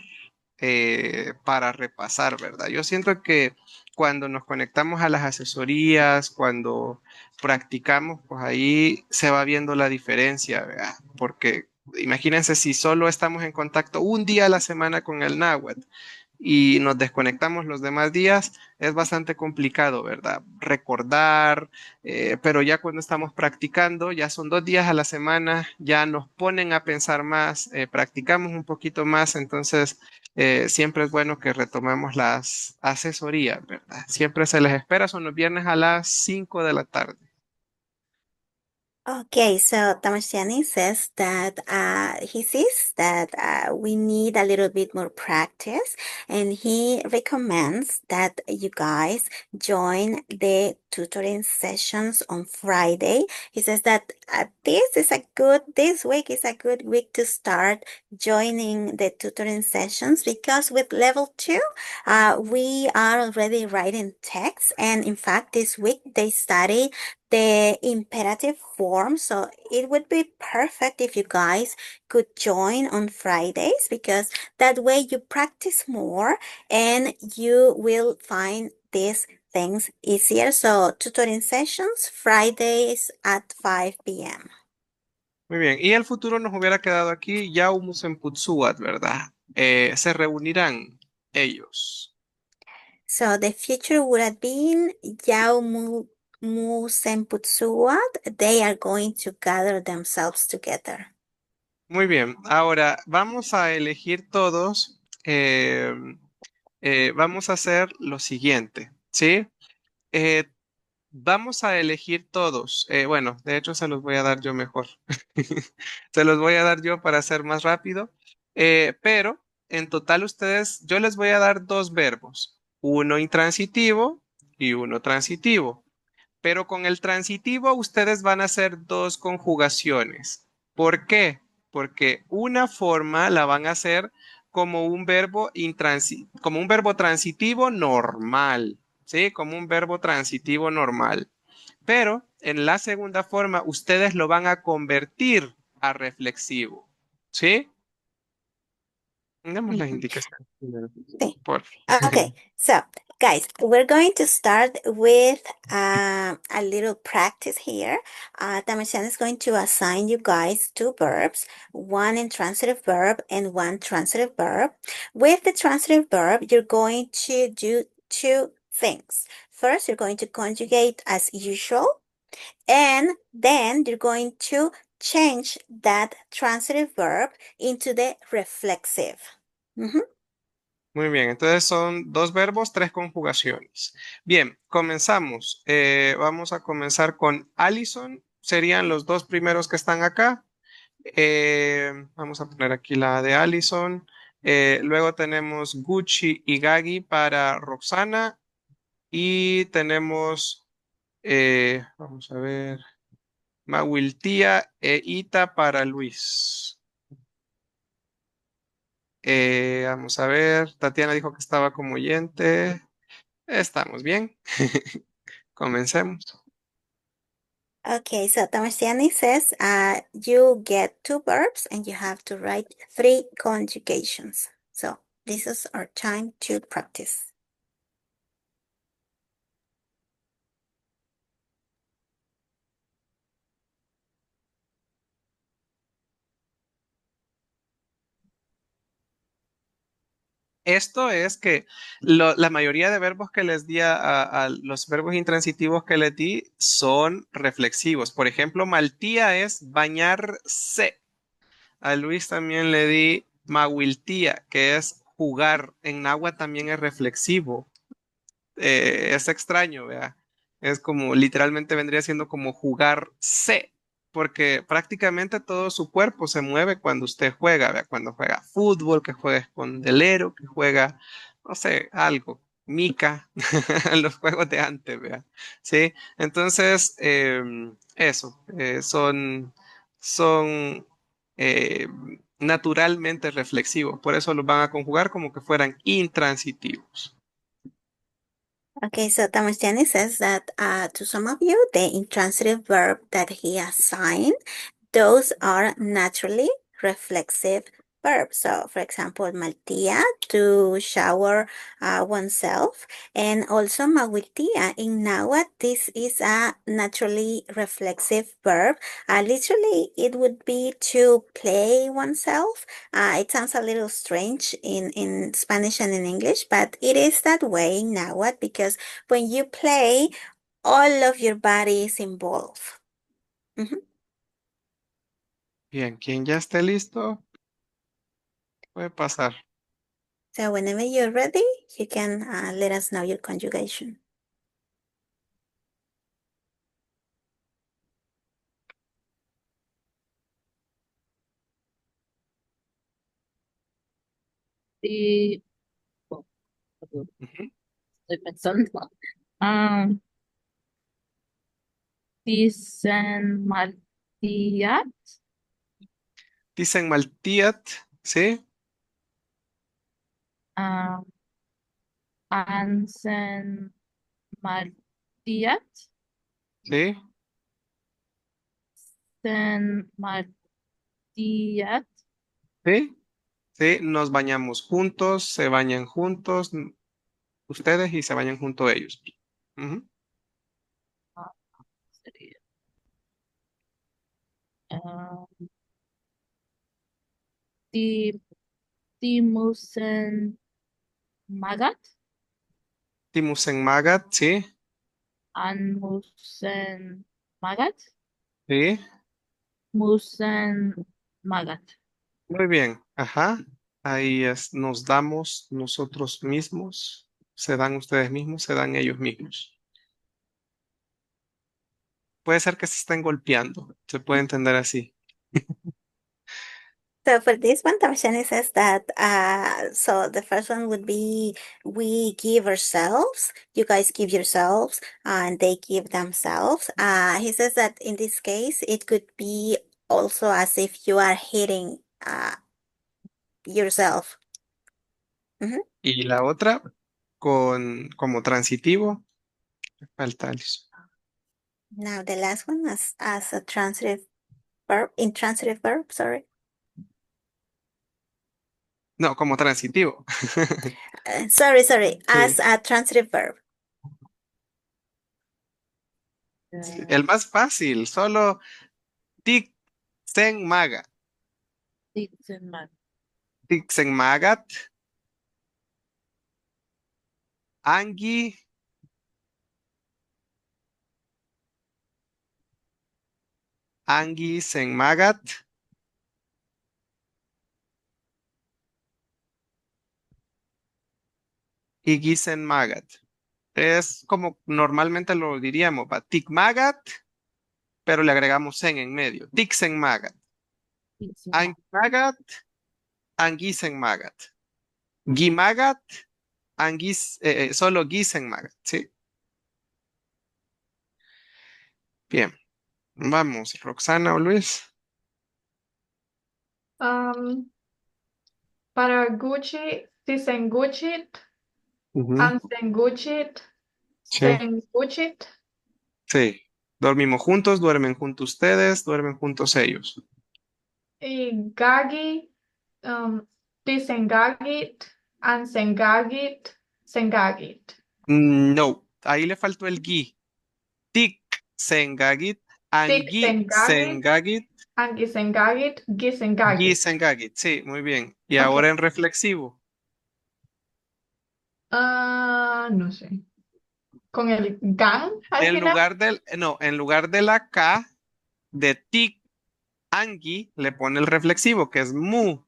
para repasar, ¿verdad? Yo siento que cuando nos conectamos a las asesorías, cuando practicamos, pues ahí se va viendo la diferencia, ¿verdad? Porque Imagínense si solo estamos en contacto un día a la semana con el náhuatl y nos desconectamos los demás días, es bastante complicado, ¿verdad? Recordar, pero ya cuando estamos practicando, ya son 2 días a la semana, ya nos ponen a pensar más, practicamos un poquito más, entonces siempre es bueno que retomemos las asesorías, ¿verdad? Siempre se les espera, son los viernes a las 5 de la tarde. Okay, so Tamashani says that he sees that we need a little bit more practice, and he recommends that you guys join the tutoring sessions on Friday. He says that this week is a good week to start joining the tutoring sessions because with level 2, we are already writing text, and in fact, this week they study the imperative form. So it would be perfect if you guys could join on Fridays because that way you practice more and you will find these things easier. So tutoring sessions Fridays at 5 p.m. Muy bien, y el futuro nos hubiera quedado aquí, Yaumus en Putsuat, ¿verdad? Se reunirán ellos. So the future would have been Yao Mu Semputsuat. They are going to gather themselves together. Muy bien, ahora vamos a elegir todos, vamos a hacer lo siguiente, ¿sí? Eh, Vamos a elegir todos, bueno, de hecho se los voy a dar yo mejor, se los voy a dar yo para hacer más rápido, pero en total ustedes, yo les voy a dar 2 verbos, uno intransitivo y uno transitivo. Pero con el transitivo ustedes van a hacer 2 conjugaciones. ¿Por qué? Porque una forma la van a hacer como un verbo como un verbo transitivo normal, ¿sí? Como un verbo transitivo normal. Pero en la segunda forma ustedes lo van a convertir a reflexivo, ¿sí? Demos las Mhm. indicaciones primero, Sí. por Okay, so guys, we're going to start with a little practice here. Tamasian is going to assign you guys 2 verbs, one intransitive verb and one transitive verb. With the transitive verb, you're going to do 2 things. First, you're going to conjugate as usual, and then you're going to change that transitive verb into the reflexive. Mhm. Muy bien, entonces son 2 verbos, 3 conjugaciones. Bien, comenzamos. Vamos a comenzar con Allison. Serían los 2 primeros que están acá. Vamos a poner aquí la de Allison. Luego tenemos Gucci y Gagi para Roxana. Y tenemos, vamos a ver, Mawiltía e Ita para Luis. Vamos a ver, Tatiana dijo que estaba como oyente. Estamos bien. Comencemos. Okay, so Tamasiani says you get 2 verbs and you have to write 3 conjugations. So this is our time to practice. Esto es que la mayoría de verbos que les di a los verbos intransitivos que les di son reflexivos. Por ejemplo, maltía es bañarse. A Luis también le di mahuiltía, que es jugar. En náhuatl también es reflexivo. Es extraño, vea. Es como, literalmente vendría siendo como jugarse, porque prácticamente todo su cuerpo se mueve cuando usted juega, vea. Cuando juega fútbol, que juega escondelero, que juega, no sé, algo, mica, los juegos de antes, vea. ¿Sí? Entonces, eso, son naturalmente reflexivos, por eso los van a conjugar como que fueran intransitivos. Okay, so Tamasiani says that to some of you, the intransitive verb that he assigned, those are naturally reflexive verb. So, for example, maltia, to shower oneself, and also mawiltia. In Nahuatl, this is a naturally reflexive verb. Literally, it would be to play oneself. It sounds a little strange in Spanish and in English, but it is that way in Nahuatl because when you play, all of your body is involved. Mhm. Bien, quien ya esté listo, puede pasar. So whenever you're ready, you can let us know your conjugation. Y, oh, perdón, Ujú. estoy pensando. Ah, dicen Matías, Dicen maltiat, ¿sí? ah, Ansen Matías, ¿Sí? Sen Matías, ¿Sí? Sí, nos bañamos juntos, se bañan juntos, ustedes y se bañan junto ellos. Ujú. ah, sería, ah, Ti- Timusen Magat, Timusen magat, ¿sí? Anmusen Magat, Sí. Musen Magat. Muy bien. Ajá. Ahí es, nos damos nosotros mismos, se dan ustedes mismos, se dan ellos mismos. Puede ser que se estén golpeando, se puede entender así. So for this one, Tamshani says that so the first one would be we give ourselves, you guys give yourselves, and they give themselves. He says that in this case, it could be also as if you are hitting yourself. Mhm. Y la otra, como transitivo, falta eso. Now the last one as a transitive verb, intransitive verb, sorry. No, como transitivo. Sorry, Sí. as a transitive verb. Sí, el más fácil, solo tic, sen, maga. Dicen Magat. Tic, sen, magat, angi, angi, sen, magat, y gisen, magat. Es como normalmente lo diríamos, va, tic, magat, pero le agregamos sen en medio. Tic, sen, magat. Dicen Angi, Magat. magat, angisen, magat. Gimagat, solo gisen, magat, ¿sí? Bien, vamos, Roxana o Luis. Para Gucci, dicen Gucci, Ujú. Ansen Gucci, Sí. Sen Gucci, Sí, dormimos juntos, duermen juntos ustedes, duermen juntos ellos. y Gagi, dicen Gagit, Ansen Gagit, Sen Gagit. No, ahí le faltó el gui. Tik sengagit, Tik angi Sen Gagit, sengagit, Angi Sen Gagit, Gi Sen gi Gagit. sengagit. Sí, muy bien. Y Ok. ahora en reflexivo. No sé. Con el gang al En final. lugar del, no, en lugar de la K de tik, angi, le pone el reflexivo, que es mu.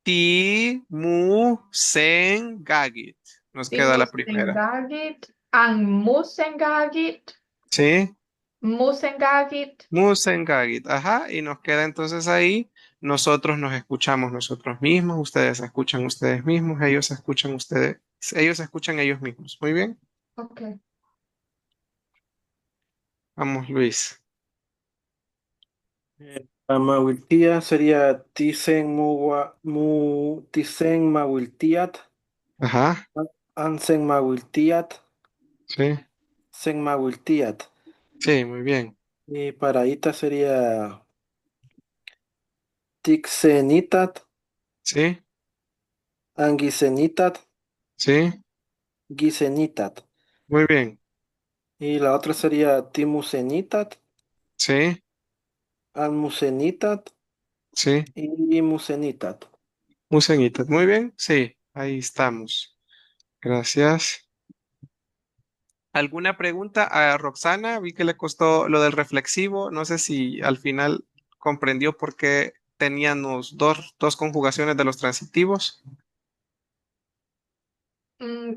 Ti, mu, sengagit. Nos queda la primera. Timusengagit, Angmusengagit, ¿Sí? Musengagit. Musengagit, ajá, y nos queda entonces ahí, nosotros nos escuchamos nosotros mismos, ustedes se escuchan ustedes mismos, ellos se escuchan ustedes, ellos se escuchan ellos mismos. Muy bien, Ok. vamos Luis. La mawiltía sería tisen mawiltiat, Ajá, ansen mawiltiat, sí, sen mawiltiat. sí, muy bien. Y para Ita sería Tixenitat, Sí, Anguisenitat, sí, Gisenitat. muy bien. Y la otra sería Timusenitat, Sí, Almusenitat sí, y Musenitat. Museñitas. Muy bien, sí, ahí estamos. Gracias. ¿Alguna pregunta a Roxana? Vi que le costó lo del reflexivo. No sé si al final comprendió por qué teníamos dos conjugaciones de los transitivos.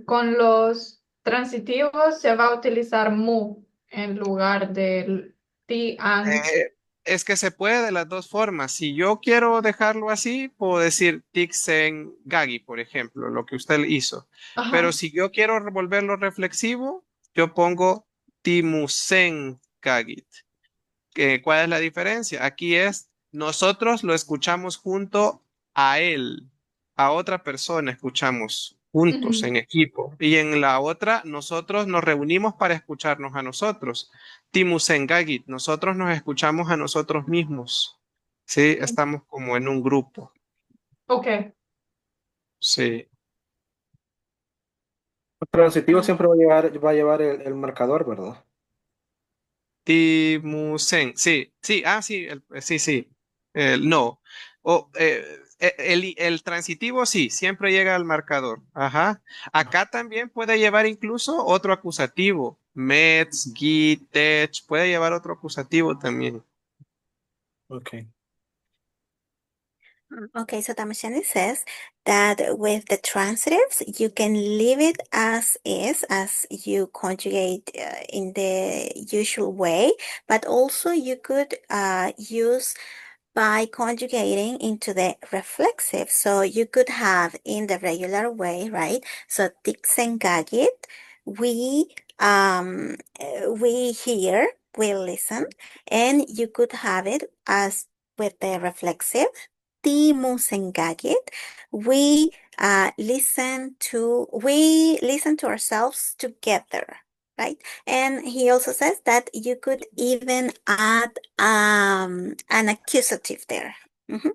Con los transitivos se va a utilizar mu en lugar del ti, ang. Eh, es que se puede de las dos formas. Si yo quiero dejarlo así, puedo decir Tixen Gagi, por ejemplo, lo que usted hizo. Pero Ajá. si yo quiero volverlo reflexivo, yo pongo Timusen Gagit. ¿Cuál es la diferencia? Aquí es, nosotros lo escuchamos junto a él, a otra persona escuchamos juntos Ujú. en equipo. Y en la otra, nosotros nos reunimos para escucharnos a nosotros. Timusengagit, nosotros nos escuchamos a nosotros mismos. Sí, estamos como en un grupo. Ok. Sí. El transitivo Ah, siempre va a llevar el marcador, ¿verdad? Timusen, sí, sí, sí, sí, sí, no. El transitivo sí, siempre llega al marcador. Ajá. Acá también puede llevar incluso otro acusativo. Mets, git, tech, puede llevar otro acusativo también. Ok. Okay, so Tamashani says that with the transitives, you can leave it as is, as you conjugate in the usual way, but also you could use by conjugating into the reflexive. So you could have in the regular way, right? So tiksengagit, we hear, we listen, and you could have it as with the reflexive timusengagit. We listen to ourselves together, right? And he also says that you could even add an accusative there. Mhm.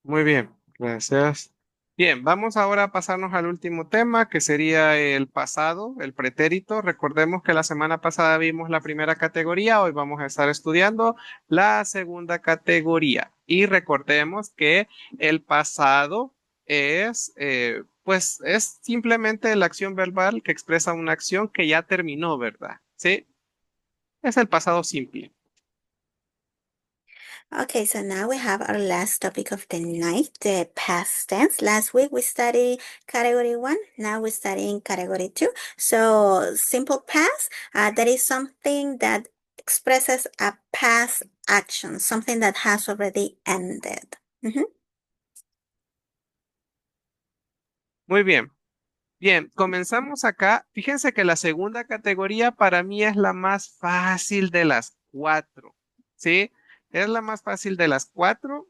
Muy bien, gracias. Bien, vamos ahora a pasarnos al último tema, que sería el pasado, el pretérito. Recordemos que la semana pasada vimos la primera categoría, hoy vamos a estar estudiando la segunda categoría. Y recordemos que el pasado pues es simplemente la acción verbal que expresa una acción que ya terminó, ¿verdad? Sí, es el pasado simple. Okay, so now we have our last topic of the night, the past tense. Last week we studied category 1, now we're studying category 2. So simple past, that is something that expresses a past action, something that has already ended. Mhm. Muy bien. Bien, comenzamos acá. Fíjense que la segunda categoría para mí es la más fácil de las cuatro, ¿sí? Es la más fácil de las cuatro,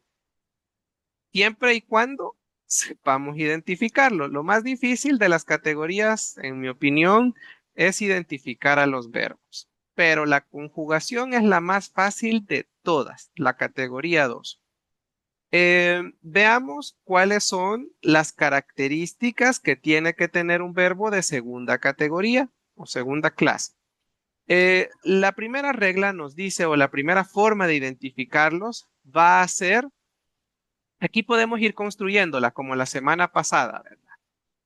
siempre y cuando sepamos identificarlo. Lo más difícil de las categorías, en mi opinión, es identificar a los verbos, pero la conjugación es la más fácil de todas, la categoría 2. Veamos cuáles son las características que tiene que tener un verbo de segunda categoría o segunda clase. La primera regla nos dice, o la primera forma de identificarlos va a ser, aquí podemos ir construyéndola como la semana pasada, ¿verdad?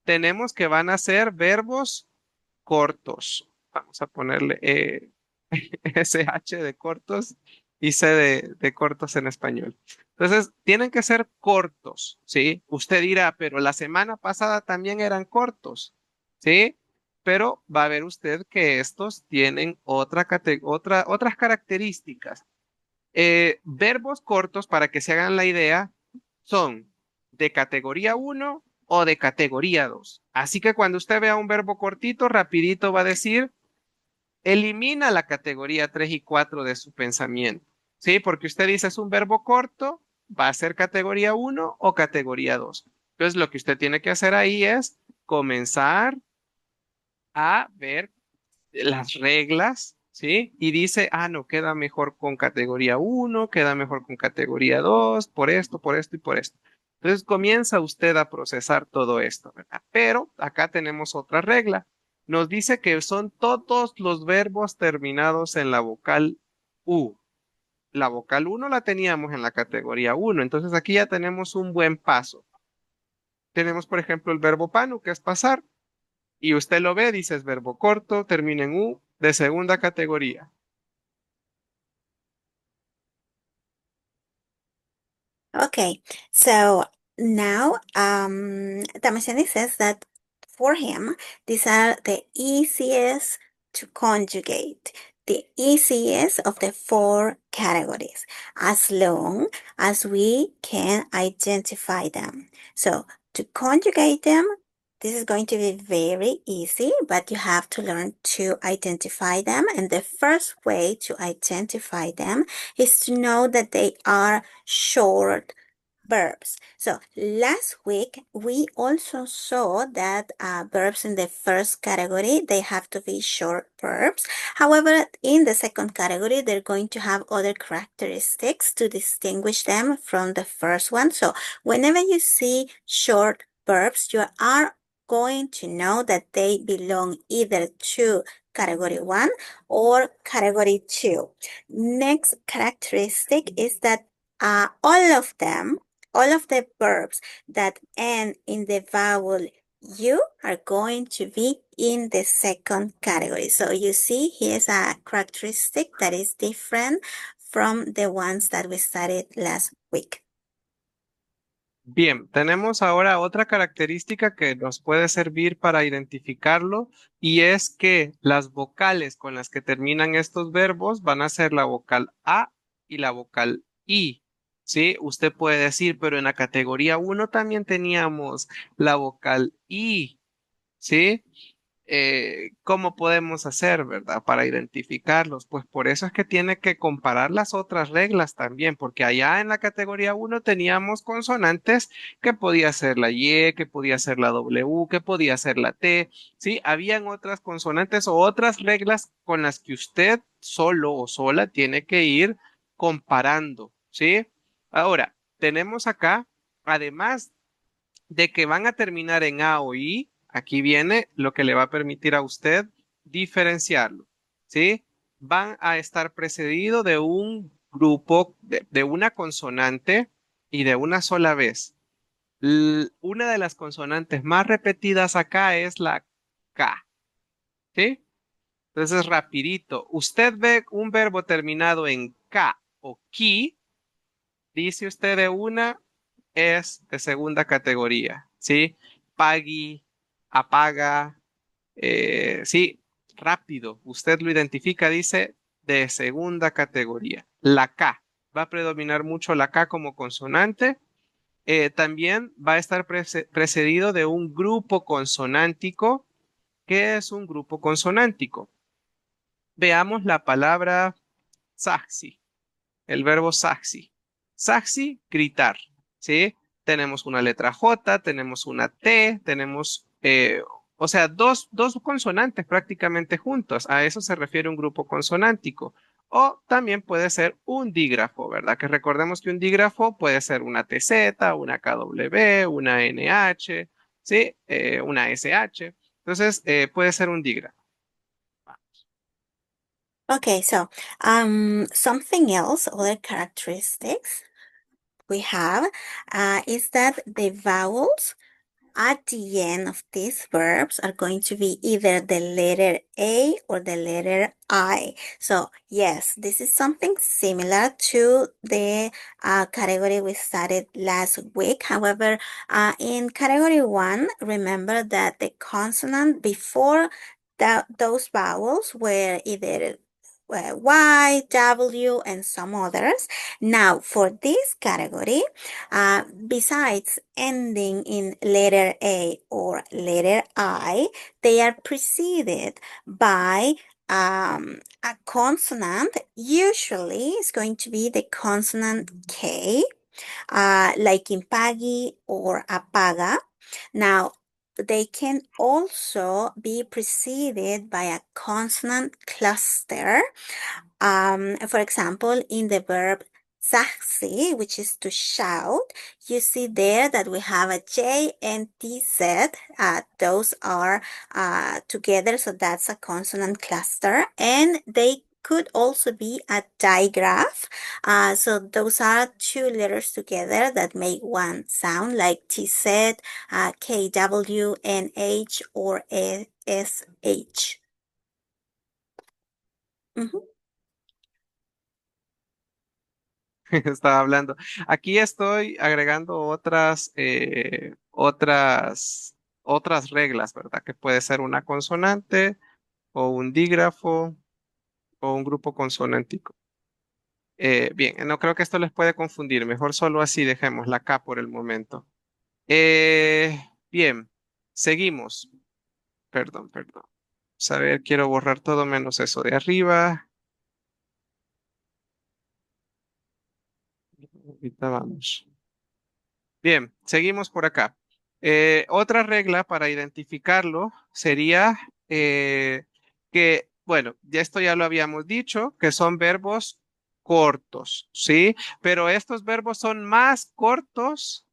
Tenemos que van a ser verbos cortos. Vamos a ponerle SH de cortos y C de cortos en español. Entonces, tienen que ser cortos, ¿sí? Usted dirá, pero la semana pasada también eran cortos, ¿sí? Pero va a ver usted que estos tienen otras características. Verbos cortos, para que se hagan la idea, son de categoría uno o de categoría 2. Así que cuando usted vea un verbo cortito, rapidito va a decir, elimina la categoría 3 y 4 de su pensamiento. ¿Sí? Porque usted dice es un verbo corto, va a ser categoría uno o categoría 2. Entonces lo que usted tiene que hacer ahí es comenzar a ver las reglas, ¿sí? Y dice, ah, no, queda mejor con categoría 1, queda mejor con categoría 2, por esto y por esto. Entonces comienza usted a procesar todo esto, ¿verdad? Pero acá tenemos otra regla. Nos dice que son todos los verbos terminados en la vocal U. La vocal 1 la teníamos en la categoría 1, entonces aquí ya tenemos un buen paso. Tenemos, por ejemplo, el verbo panu, que es pasar, y usted lo ve, dice es verbo corto, termina en U, de segunda categoría. Okay, so now Tamashani says that for him, these are the easiest to conjugate, the easiest of the four categories, as long as we can identify them. So to conjugate them, this is going to be very easy, but you have to learn to identify them. And the first way to identify them is to know that they are short verbs. So last week we also saw that verbs in the first category, they have to be short verbs. However, in the second category, they're going to have other characteristics to distinguish them from the first one. So whenever you see short verbs, you are going to know that they belong either to category 1 or category 2. Next characteristic is that all of the verbs that end in the vowel U are going to be in the second category. So you see, here's a characteristic that is different from the ones that we studied last week. Bien, tenemos ahora otra característica que nos puede servir para identificarlo y es que las vocales con las que terminan estos verbos van a ser la vocal A y la vocal I. ¿Sí? Usted puede decir, pero en la categoría 1 también teníamos la vocal I. ¿Sí? ¿Cómo podemos hacer, verdad? Para identificarlos. Pues por eso es que tiene que comparar las otras reglas también, porque allá en la categoría 1 teníamos consonantes que podía ser la Y, que podía ser la W, que podía ser la T, ¿sí? Habían otras consonantes o otras reglas con las que usted solo o sola tiene que ir comparando, ¿sí? Ahora, tenemos acá, además de que van a terminar en A o I, aquí viene lo que le va a permitir a usted diferenciarlo, ¿sí? Van a estar precedidos de un grupo, de una consonante y de una sola vez. Una de las consonantes más repetidas acá es la K, ¿sí? Entonces, rapidito, usted ve un verbo terminado en K o ki, dice usted de una, es de segunda categoría, ¿sí? Pagui, apaga, sí, rápido. Usted lo identifica, dice, de segunda categoría. La K. Va a predominar mucho la K como consonante. También va a estar precedido de un grupo consonántico. ¿Qué es un grupo consonántico? Veamos la palabra saxi, el verbo saxi. Saxi, gritar, ¿sí? Tenemos una letra J, tenemos una T, tenemos, o sea, dos consonantes prácticamente juntos. A eso se refiere un grupo consonántico. O también puede ser un dígrafo, ¿verdad? Que recordemos que un dígrafo puede ser una TZ, una KW, una NH, ¿sí? Una SH. Entonces, puede ser un dígrafo. Okay, so something else, other characteristics we have is that the vowels at the end of these verbs are going to be either the letter A or the letter I. So yes, this is something similar to the category we started last week. However, in category 1, remember that the consonant before those vowels were either Y, W, and some others. Now, for this category, besides ending in letter A or letter I, they are preceded by a consonant. Usually, it's going to be the consonant K, like in pagi or apaga. Now, they can also be preceded by a consonant cluster. For example, in the verb saxi, which is to shout, you see there that we have a J and TZ. Those are together, so that's a consonant cluster. And they could also be a digraph. So those are two letters together that make one sound, like TZ, KW, NH, or SH. Estaba hablando. Aquí estoy agregando otras reglas, ¿verdad? Que puede ser una consonante o un dígrafo o un grupo consonántico. Bien, no creo que esto les puede confundir. Mejor solo así dejémosla acá por el momento. Bien, seguimos. Perdón. Vamos a ver, quiero borrar todo menos eso de arriba. Ahorita vamos. Bien, seguimos por acá. Otra regla para identificarlo sería que, bueno, ya esto ya lo habíamos dicho, que son verbos cortos, ¿sí? Pero estos verbos son más cortos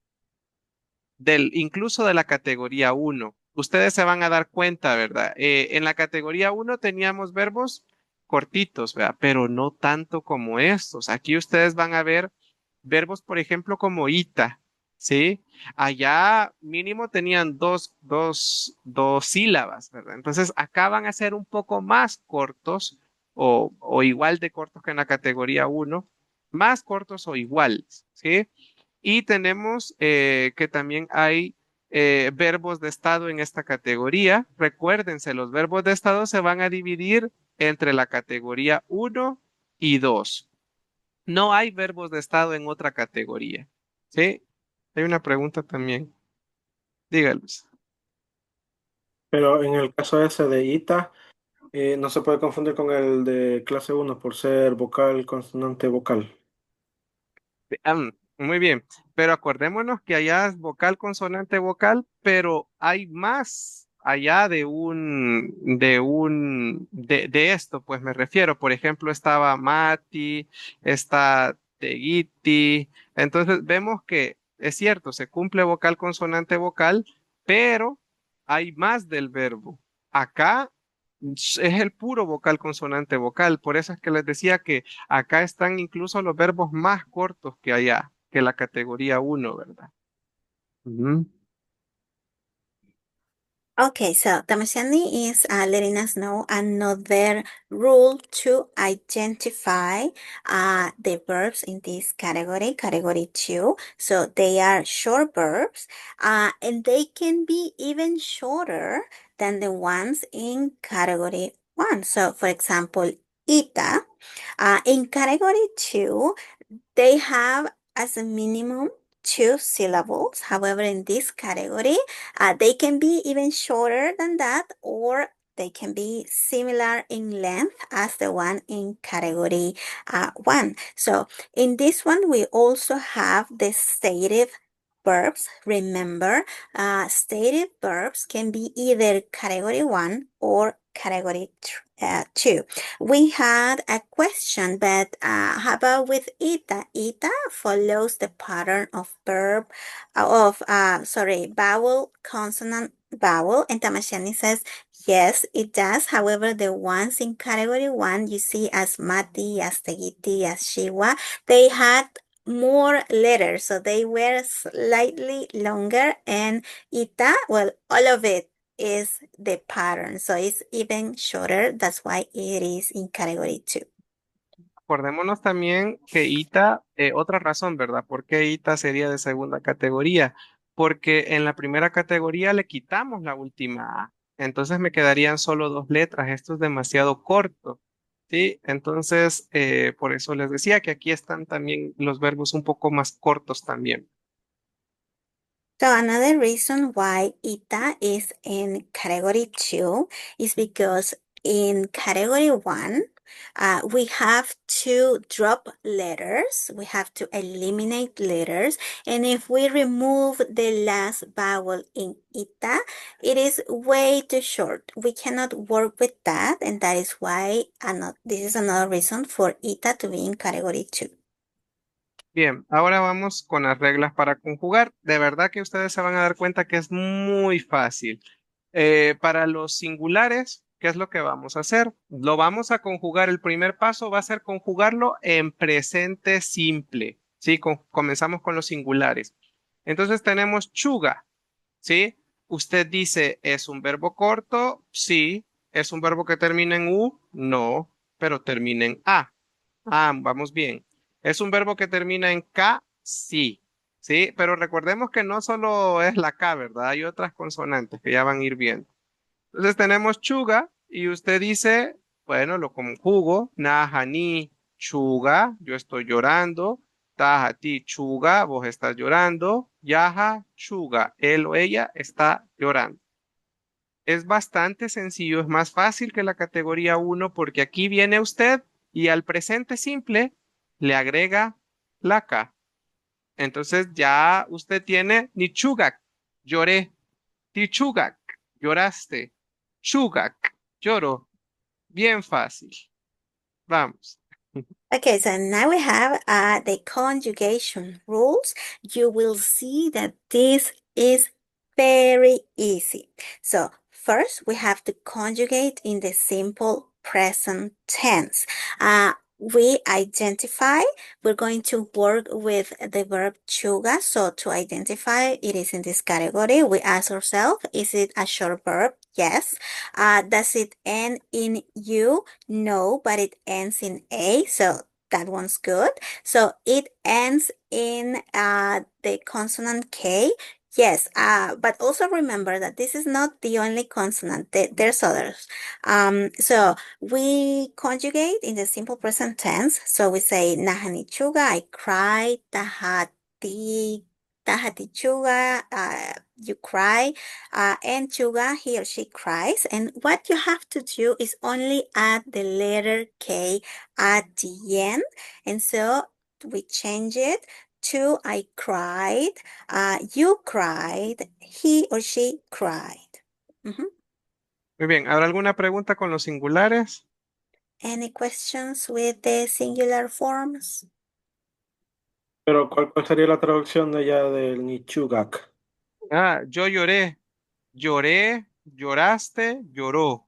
incluso de la categoría uno. Ustedes se van a dar cuenta, ¿verdad? En la categoría uno teníamos verbos cortitos, ¿verdad? Pero no tanto como estos. Aquí ustedes van a ver verbos, por ejemplo, como ita, ¿sí? Allá mínimo tenían dos sílabas, ¿verdad? Entonces acá van a ser un poco más cortos o igual de cortos que en la categoría uno, más cortos o iguales, ¿sí? Y tenemos que también hay verbos de estado en esta categoría. Recuérdense, los verbos de estado se van a dividir entre la categoría uno y 2. No hay verbos de estado en otra categoría. ¿Sí? Hay una pregunta también. Dígalos. Pero en el caso ese de ita, no se puede confundir con el de clase uno por ser vocal, consonante, vocal. Muy bien, pero acordémonos que allá es vocal, consonante, vocal, pero hay más allá de esto, pues me refiero. Por ejemplo, estaba Mati, está Teguiti. Entonces vemos que es cierto, se cumple vocal, consonante, vocal, pero hay más del verbo. Acá es el puro vocal, consonante, vocal. Por eso es que les decía que acá están incluso los verbos más cortos que allá, que la categoría uno, ¿verdad? Ujú. Okay, so Tamasiani is letting us know another rule to identify the verbs in this category, category 2. So they are short verbs, and they can be even shorter than the ones in category 1. So, for example, ita, in category 2, they have as a minimum two syllables. However, in this category, they can be even shorter than that, or they can be similar in length as the one in category 1. So in this one, we also have the stative verbs. Remember, stative verbs can be either category 1 or category 2. We had a question, but how about with ita? Ita follows the pattern of vowel, consonant, vowel. And Tamashani says, yes, it does. However, the ones in category 1, you see as Mati, as Tegiti, as Shiwa, they had more letters, so they were slightly longer. And ita, well, all of it is the pattern, so it's even shorter. That's why it is in category 2. Acordémonos también que ITA, otra razón, ¿verdad? ¿Por qué ITA sería de segunda categoría? Porque en la primera categoría le quitamos la última A. Entonces me quedarían solo dos letras. Esto es demasiado corto. ¿Sí? Entonces, por eso les decía que aquí están también los verbos un poco más cortos también. So another reason why ita is in category 2 is because in category 1, We have to drop letters. We have to eliminate letters. And if we remove the last vowel in ita, it is way too short. We cannot work with that. And that is why this is another reason for ita to be in category 2. Bien, ahora vamos con las reglas para conjugar. De verdad que ustedes se van a dar cuenta que es muy fácil. Para los singulares, ¿qué es lo que vamos a hacer? Lo vamos a conjugar. El primer paso va a ser conjugarlo en presente simple. ¿Sí? Comenzamos con los singulares. Entonces tenemos chuga, ¿sí? Usted dice, ¿es un verbo corto? Sí. ¿Es un verbo que termina en U? No, pero termina en A. Ah, vamos bien. ¿Es un verbo que termina en K? Sí. Sí, pero recordemos que no solo es la K, ¿verdad? Hay otras consonantes que ya van a ir viendo. Entonces tenemos chuga y usted dice, bueno, lo conjugo, ni chuga, yo estoy llorando, ti chuga, vos estás llorando, yaja chuga, él o ella está llorando. Es bastante sencillo, es más fácil que la categoría 1 porque aquí viene usted y al presente simple le agrega la K. Entonces ya usted tiene ni chugak, lloré, ti chugak, lloraste, chugak, lloro. Bien fácil. Vamos. Okay, so now we have the conjugation rules. You will see that this is very easy. So first, we have to conjugate in the simple present tense. We identify, we're going to work with the verb chuga. So to identify, it is in this category. We ask ourselves, is it a short verb? Yes. Does it end in U? No, but it ends in A. So that one's good. So it ends in the consonant K. Yes, but also remember that this is not the only consonant. There's others. So we conjugate in the simple present tense. So we say nahani chuga, I cry, tahati chuga, you cry, and chuga, he or she cries. And what you have to do is only add the letter K at the end. And so we change it to I cried, you cried, he or she cried. Muy bien. ¿Habrá alguna pregunta con los singulares? Any questions with the singular forms? Pero ¿cuál sería la traducción de ella del Nichugak? Ah, yo lloré, lloré, lloraste, lloró.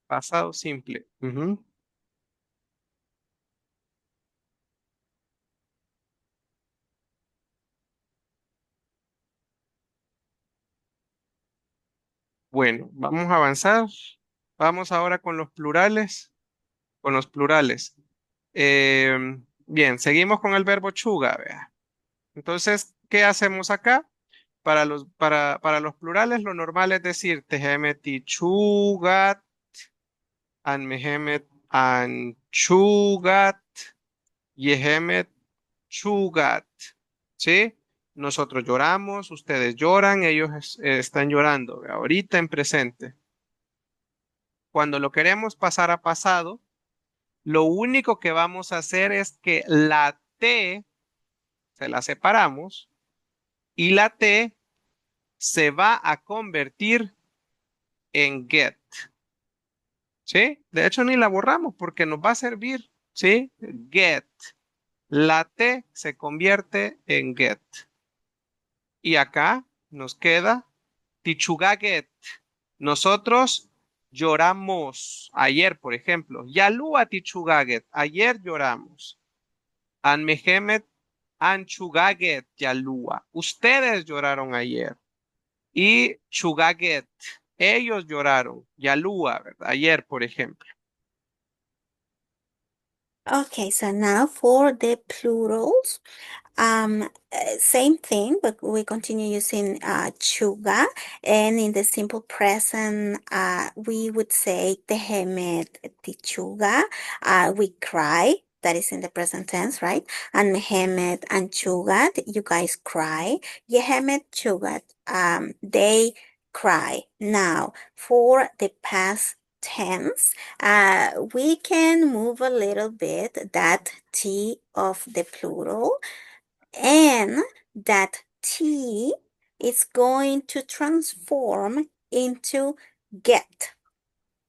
Pasado simple. Ujú. Bueno, vamos a avanzar. Vamos ahora con los plurales. Con los plurales. Bien, seguimos con el verbo chuga, vea. Entonces, ¿qué hacemos acá? Para los plurales, lo normal es decir tehemeti chugat, anmehemet anchugat, yehemet chugat. ¿Sí? Nosotros lloramos, ustedes lloran, ellos están llorando. Vea, ahorita en presente. Cuando lo queremos pasar a pasado, lo único que vamos a hacer es que la T se la separamos y la T se va a convertir en get. ¿Sí? De hecho, ni la borramos porque nos va a servir. ¿Sí? Get. La T se convierte en get. Y acá nos queda tichugaget. Nosotros lloramos ayer, por ejemplo. Yalúa tichugaget. Ayer lloramos. Anmehemet anchugaget yalúa. Ustedes lloraron ayer. Y chugaget. Ellos lloraron. Yalúa, ¿verdad? Ayer, por ejemplo. Okay, so now for the plurals. Same thing, but we continue using chuga, and in the simple present, we would say tehemet tichuga. We cry. That is in the present tense, right? And mehemet and chugat, you guys cry. Yehemet chugat, they cry. Now, for the past tense, we can move a little bit that T of the plural, and that T is going to transform into get.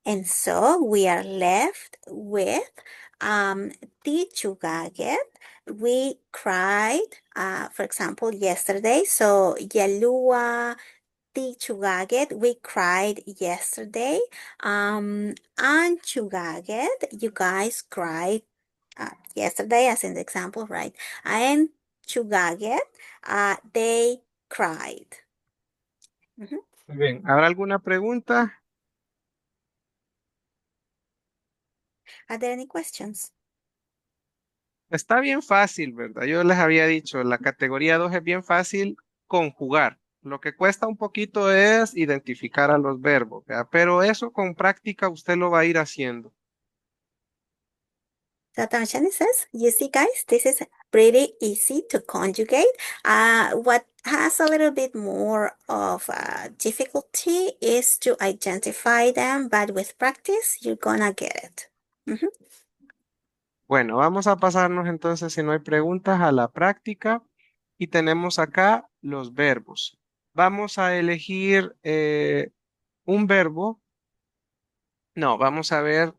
And so we are left with tichugaget. We cried, for example, yesterday. So yalua tichugaget, we cried yesterday. Anchugaget, you guys cried yesterday, as in the example, right? And chugaget, they cried. Mhm. Muy bien, ¿habrá alguna pregunta? Are there any questions? Está bien fácil, ¿verdad? Yo les había dicho, la categoría 2 es bien fácil conjugar. Lo que cuesta un poquito es identificar a los verbos, ¿verdad? Pero eso con práctica usted lo va a ir haciendo. So Tamashani says, you see guys, this is pretty easy to conjugate. What has a little bit more of difficulty is to identify them, but with practice, you're gonna get it. Mhm. Bueno, vamos a pasarnos entonces, si no hay preguntas, a la práctica. Y tenemos acá los verbos. Vamos a elegir un verbo. No, vamos a ver,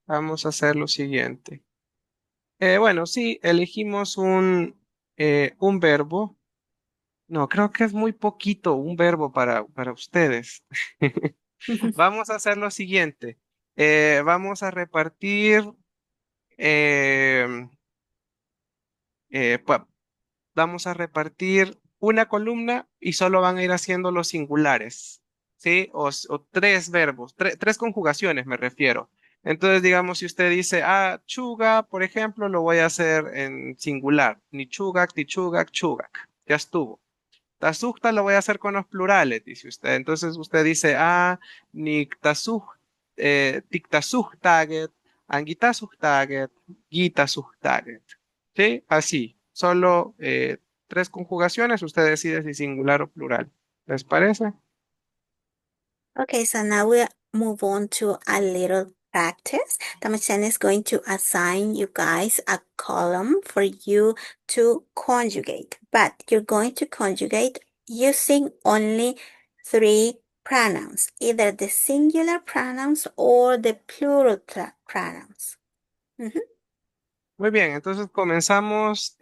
vamos a hacer lo siguiente. Bueno, sí, elegimos un verbo. No, creo que es muy poquito un verbo para ustedes. Vamos a hacer lo siguiente. Vamos a repartir, eh, pa- vamos a repartir una columna y solo van a ir haciendo los singulares, ¿sí? O tres verbos, tres conjugaciones me refiero. Entonces, digamos, si usted dice, chuga, por ejemplo, lo voy a hacer en singular. Ni chugak, ni chugak, chugak. Ya estuvo. Tasujta lo voy a hacer con los plurales, dice usted. Entonces usted dice, niktasuj, tiktasuj angitasuj gitasuj. ¿Sí? Así. Solo tres conjugaciones. Usted decide si singular o plural. ¿Les parece? Okay, so now we'll move on to a little practice. Tamachan is going to assign you guys a column for you to conjugate, but you're going to conjugate using only three pronouns, either the singular pronouns or the plural pronouns. Mhm. Muy bien, entonces comenzamos.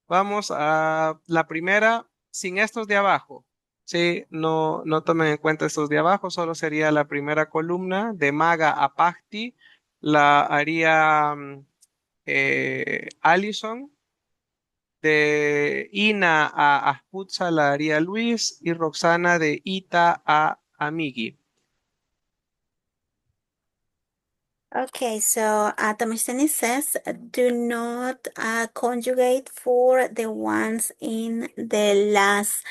Vamos a la primera sin estos de abajo. Sí, no tomen en cuenta estos de abajo, solo sería la primera columna de Maga a Pahti. La haría Allison. De Ina a Asputza la haría Luis y Roxana de Ita a Amigi. Okay, so Tamistani says do not conjugate for the ones in the last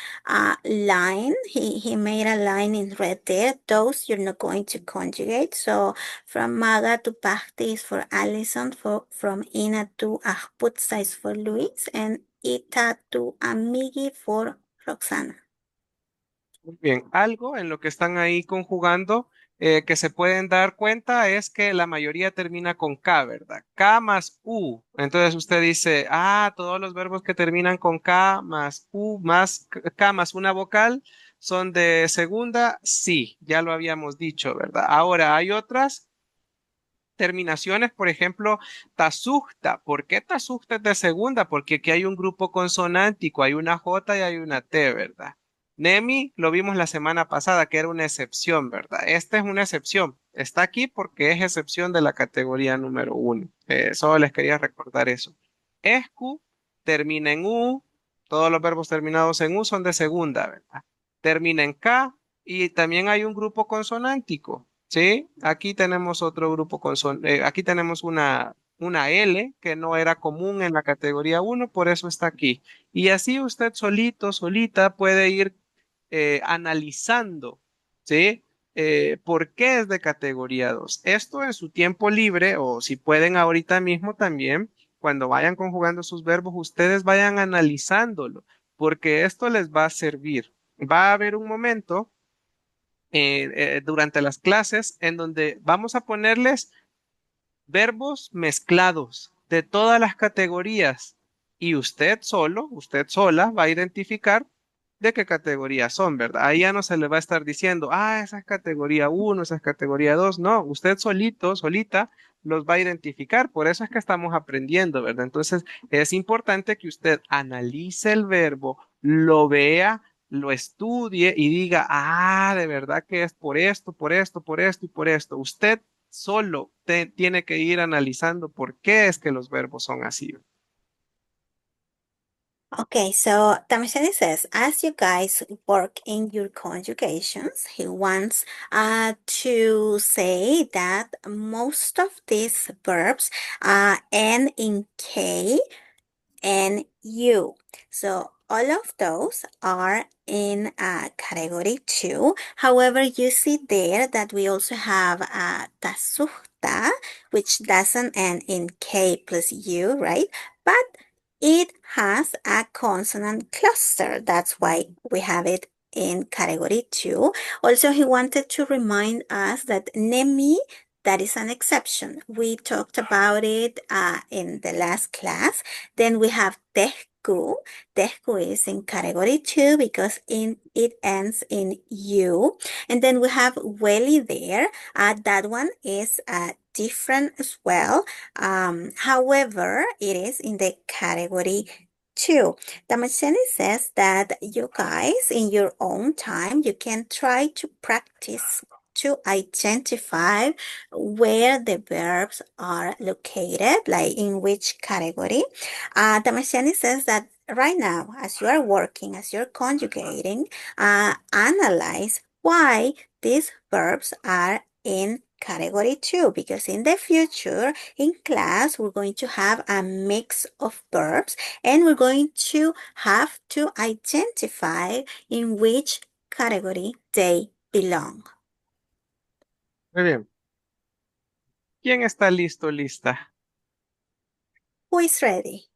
line. He made a line in red there. Those you're not going to conjugate. So from Maga to Pahti is for Allison, from Ina to Ahputsa is for Luis, and Ita to Amigi for Roxana. Muy bien, algo en lo que están ahí conjugando que se pueden dar cuenta es que la mayoría termina con K, ¿verdad? K más U. Entonces usted dice, todos los verbos que terminan con K más U más K más una vocal son de segunda. Sí, ya lo habíamos dicho, ¿verdad? Ahora hay otras terminaciones, por ejemplo, tasujta. ¿Por qué tasujta es de segunda? Porque aquí hay un grupo consonántico, hay una J y hay una T, ¿verdad? Nemi lo vimos la semana pasada, que era una excepción, ¿verdad? Esta es una excepción. Está aquí porque es excepción de la categoría número 1. Solo les quería recordar eso. Escu termina en U, todos los verbos terminados en U son de segunda, ¿verdad? Termina en K y también hay un grupo consonántico. Sí, aquí tenemos otro grupo aquí tenemos una L que no era común en la categoría 1, por eso está aquí. Y así usted solito, solita puede ir analizando, ¿sí? ¿Por qué es de categoría 2? Esto en su tiempo libre o si pueden ahorita mismo también, cuando vayan conjugando sus verbos, ustedes vayan analizándolo, porque esto les va a servir. va a haber un momento durante las clases en donde vamos a ponerles verbos mezclados de todas las categorías y usted solo, usted sola va a identificar de qué categoría son, ¿verdad? Ahí ya no se le va a estar diciendo, esa es categoría uno, esa es categoría 2. No, usted solito, solita los va a identificar, por eso es que estamos aprendiendo, ¿verdad? Entonces es importante que usted analice el verbo, lo vea, lo estudie y diga, de verdad que es por esto, por esto, por esto y por esto. Usted solo tiene que ir analizando por qué es que los verbos son así. Okay, so Tamashani says, as you guys work in your conjugations, he wants to say that most of these verbs end in K and U. So all of those are in category 2. However, you see there that we also have tasuhta, which doesn't end in K plus U, right? But it has a consonant cluster. That's why we have it in category 2. Also, he wanted to remind us that nemi, that is an exception. We talked about it in the last class. Then we have tehku. Tehku is in category 2 because it ends in U. And then we have weli there. That one is different as well. However, it is in the category 2. Damasheni says that you guys, in your own time, you can try to practice to identify where the verbs are located, like in which category. Damasheni says that right now, as you are working, as you're conjugating, analyze why these verbs are in category 2, because in the future in class we're going to have a mix of verbs and we're going to have to identify in which category they belong. Muy bien. ¿Quién está listo, lista? Who is ready?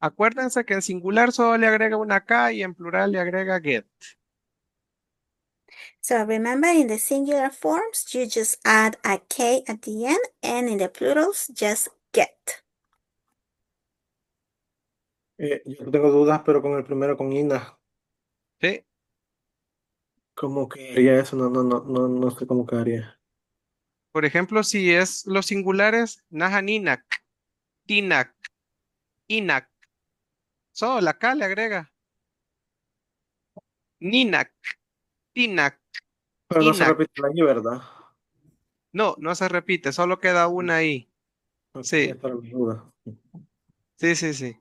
Acuérdense que en singular solo le agrega una K y en plural le agrega get. So remember, in the singular forms, you just add a K at the end, and in the plurals, just get. Yo tengo dudas, pero con el primero, con Ina, ¿Sí? ¿cómo quedaría eso? No sé cómo quedaría. Por ejemplo, si es los singulares, Nahaninak, Tinak, Inak. Solo la K le agrega. Ninak, Tinak, Pero no se Inak. repite la I, ¿verdad? No, no se repite, solo queda una ahí. Ok, Sí, esta era mi duda. sí, sí, sí.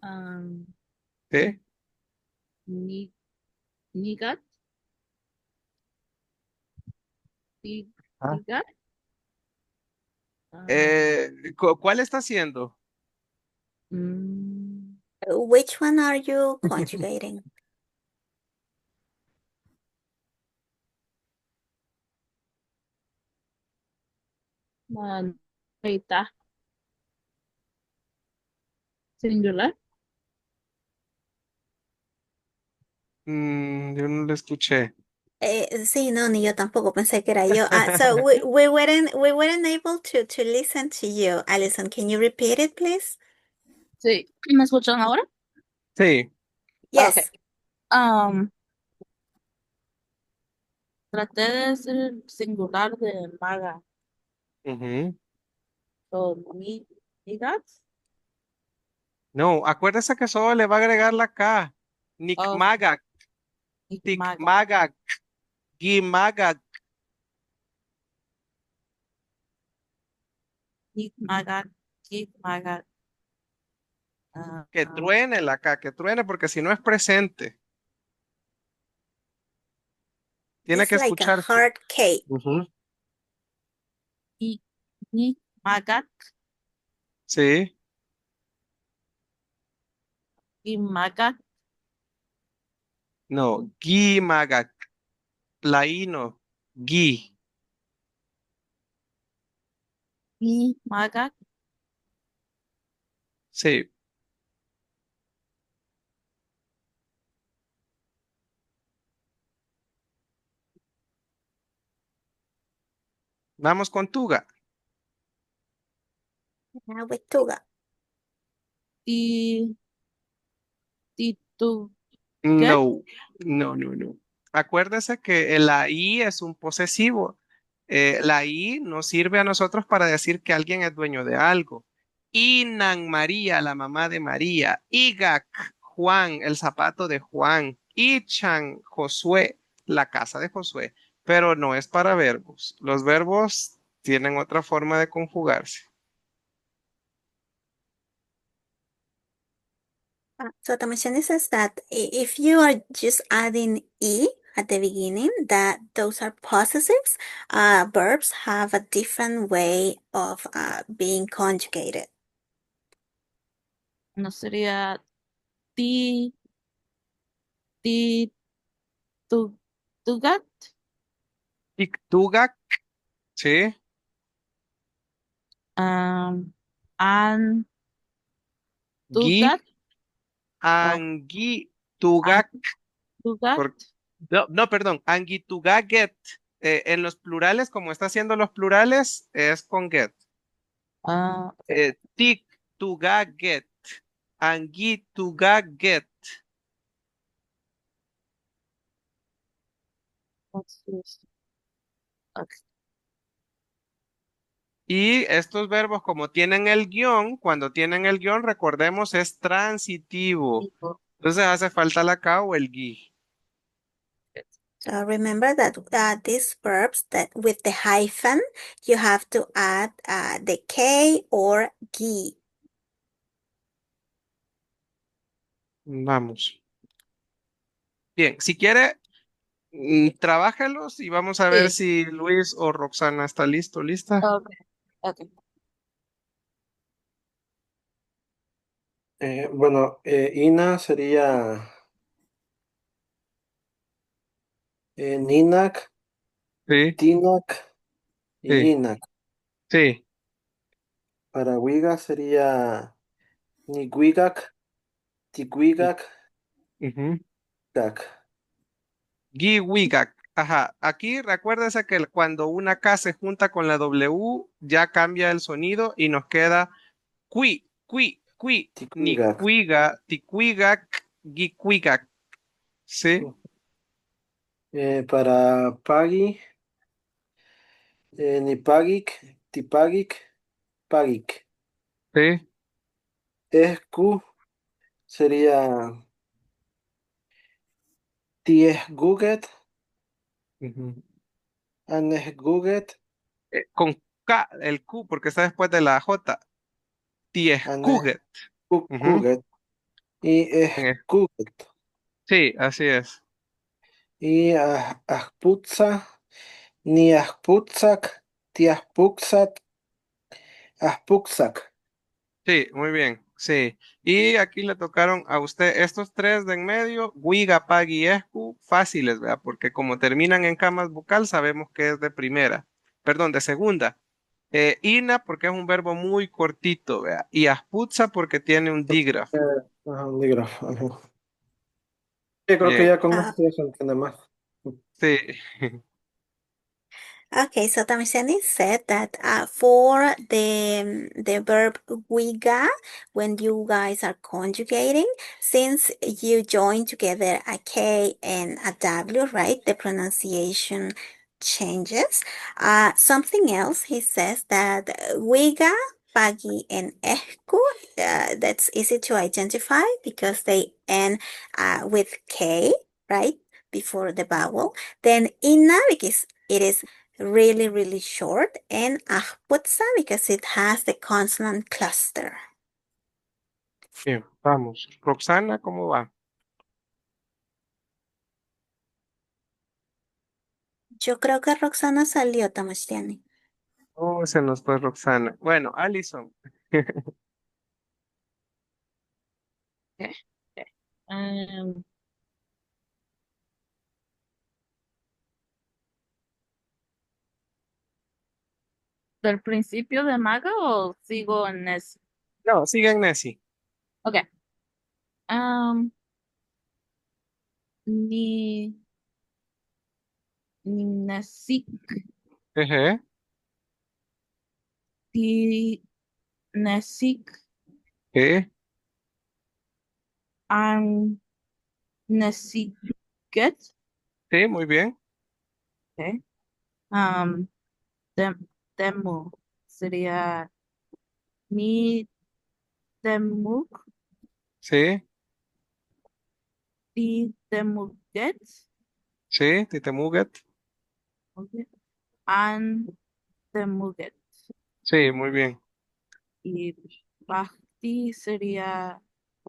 Um, ¿Sí? ni, nigat, ni- Ah. nigat. Um, ¿Cuál está haciendo? mm, Which one are you conjugating? Ahorita, singular. Yo no lo escuché. Sí, no, ni yo tampoco pensé que era yo. So we weren't able to listen to you. Alison, can you repeat it, please? Sí, ¿me escuchan ahora? Sí. Okay. Yes. Um, traté de decir el singular de maga. Ujú. So, nigat. No, acuérdese que solo le va a agregar la K. Oh, Nikmagak, maga. Tikmagak, Gimagak. Magat, magat. Que truene la K, que truene porque si no es presente. Tiene It's que like a escucharse. hard K. Ujú. Magat, Sí. Imagak. No, Gimagak. La I no. Gi. Imagak. Sí. Vamos con Tuga. Now with Tuga. Ti. Tituget. No, no. Acuérdese que la I es un posesivo. La I nos sirve a nosotros para decir que alguien es dueño de algo. Inan María, la mamá de María. Igak, Juan, el zapato de Juan. Ichan, Josué, la casa de Josué. Pero no es para verbos. Los verbos tienen otra forma de conjugarse. So Tamashani says that if you are just adding E at the beginning, that those are possessives, verbs have a different way of being conjugated. No sería ti. Ti. Tugat. Iktugak, sí. An. Gi, Tugat. O angi, tugak. Tugat. No, no, perdón, Angitugaget. En los plurales, como está haciendo los plurales, es con get. Okay. Tik tugaget. Angitugaget. What's this? Okay. Y estos verbos, como tienen el guión, cuando tienen el guión, recordemos, es transitivo. Entonces hace falta la K o el gui. So remember that these verbs that with the hyphen, you have to add the K or gi. Vamos. Bien, si quiere, trabájelos y vamos a ver Sí. si Luis o Roxana está listo, lista. Okay. Okay. Bueno, Ina sería Ninak, Sí, Tinak y sí, Inak. sí. Para Wiga sería Niguigak, Tiguigak, Ujú. Gak. Giwigak. Ajá. Aquí recuérdese que cuando una K se junta con la W, ya cambia el sonido y nos queda qui, ni Tiguigak. cuiga, ticuigak, gicuigak. ¿Sí? Para Pagi, Nipagik, Tipagik, Pagik. Sí. Escu sería Tiesguget, Ujú. Anesguget, Con K, el Q, porque está después de la J. Tiescuget. Ujú. Anesguget y Escuget. Sí, así es. Y Asputza, ni Asputzak, Tiaspuxat, Aspuxak. Sí, muy bien. Sí. Y aquí le tocaron a usted estos tres de en medio, Guiga, Pag y Escu, fáciles, ¿verdad? Porque como terminan en camas bucal, sabemos que es de primera. Perdón, de segunda. Ina, porque es un verbo muy cortito, ¿verdad? Y Asputza, porque tiene un dígrafo. Un dígrafo. Ajá. Yo creo que Bien. ya con esto ya se entiende más. Sí. Okay, so Tamishani said that for the verb wiga, when you guys are conjugating, since you join together a K and a W, right? The pronunciation changes. Something else, he says that wiga, pagi, and ehku, that's easy to identify because they end with K, right? Before the vowel. Then inna, because it is really short, and ahputsa because it has the consonant cluster. Bien, vamos. Roxana, ¿cómo va? Yo creo que Roxana salió, Tamashtiani. Oh, se nos fue Roxana. Bueno, Alison. Okay. em, ¿Del principio de maga o sigo en ese? No, sigue en Nessie. Ok. Am, ni, ni nesik, Ejé, ti nesik, eh, an nesiket. sí, muy bien. Ok. Am, dem- demo sería ni demuk, Sí, ti demuket. sí, Titemuget. Ok. An demuket. Sí, muy bien. Y Bhakti sería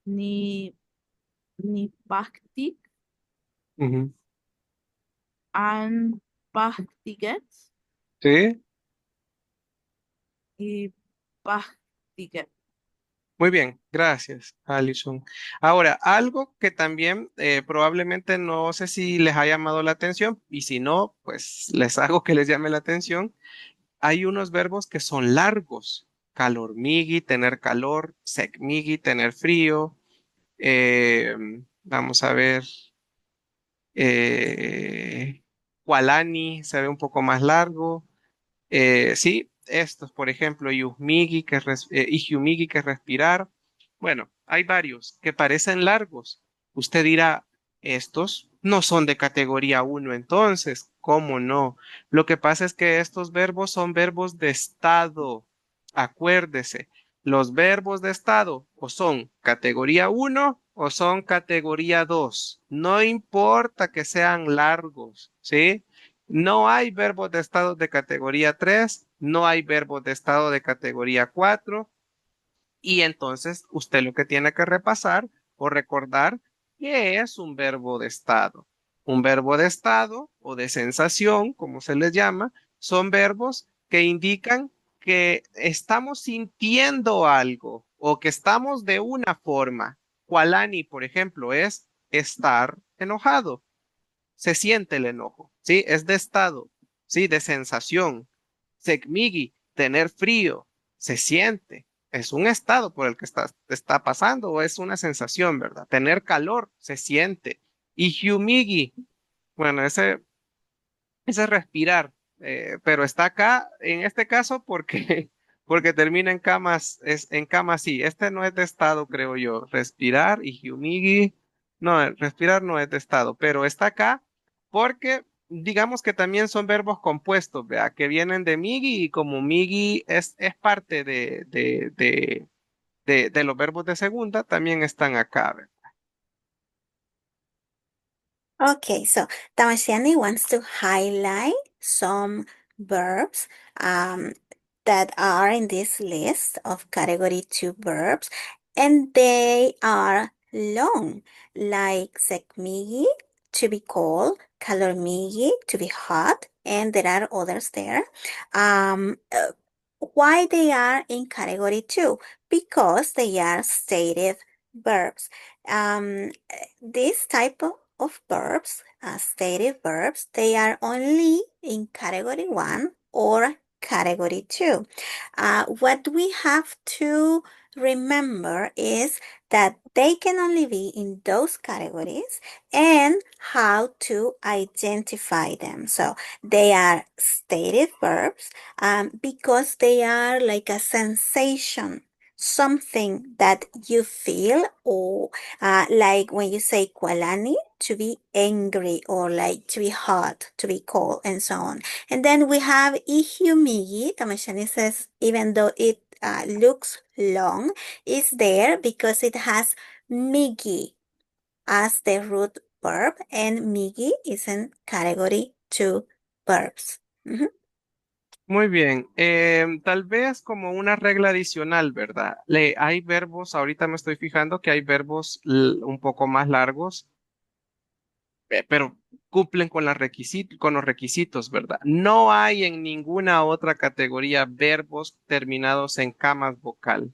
ni, ni Bhakti, Ujú. an Bhaktiget Sí, y Bhaktiget. muy bien. Gracias, Alison. Ahora, algo que también probablemente no sé si les ha llamado la atención y si no, pues les hago que les llame la atención. Hay unos verbos que son largos. Calormigi, tener calor. Secmigi, tener frío. Eh, Vamos a ver. Eh, Kualani se ve un poco más largo. Sí, estos, por ejemplo, Yusmigi, Igiumigi, que es respirar. Bueno, hay varios que parecen largos. Usted dirá, estos no son de categoría uno, entonces, ¿cómo no? Lo que pasa es que estos verbos son verbos de estado. Acuérdese, los verbos de estado o son categoría uno o son categoría 2. No importa que sean largos, ¿sí? No hay verbos de estado de categoría 3, no hay verbos de estado de categoría 4, y entonces usted lo que tiene que repasar o recordar qué es un verbo de estado. Un verbo de estado o de sensación, como se les llama, son verbos que indican que estamos sintiendo algo o que estamos de una forma. Kualani, por ejemplo, es estar enojado, se siente el enojo, ¿sí? Es de estado, ¿sí? De sensación. Sekmigi, tener frío, se siente. Es un estado por el que está pasando o es una sensación, ¿verdad? Tener calor, se siente. Y humigi, bueno, ese es respirar, pero está acá en este caso porque, porque termina en camas, es en camas sí. Este no es de estado, creo yo. Respirar y humigi, no, respirar no es de estado, pero está acá porque digamos que también son verbos compuestos, ¿vea? Que vienen de migi y como migi es parte de los verbos de segunda, también están acá, ¿ve? Okay, so Tamasiani wants to highlight some verbs um, that are in this list of category 2 verbs, and they are long, like sekmigi, to be cold, kalormigi, to be hot, and there are others there. Why they are in category 2? Because they are stated verbs. This type of verbs, stative verbs, they are only in category 1 or category 2. What we have to remember is that they can only be in those categories and how to identify them. So they are stative verbs because they are like a sensation, something that you feel, or like when you say kualani, to be angry, or like to be hot, to be cold, and so on. And then we have ihumigi. Tamashani says, even though it looks long, it's there because it has migi as the root verb, and migi is in category 2 verbs. Mhm. Muy bien, tal vez como una regla adicional, ¿verdad? Hay verbos, ahorita me estoy fijando que hay verbos un poco más largos, pero cumplen con, con los requisitos, ¿verdad? No hay en ninguna otra categoría verbos terminados en camas vocal.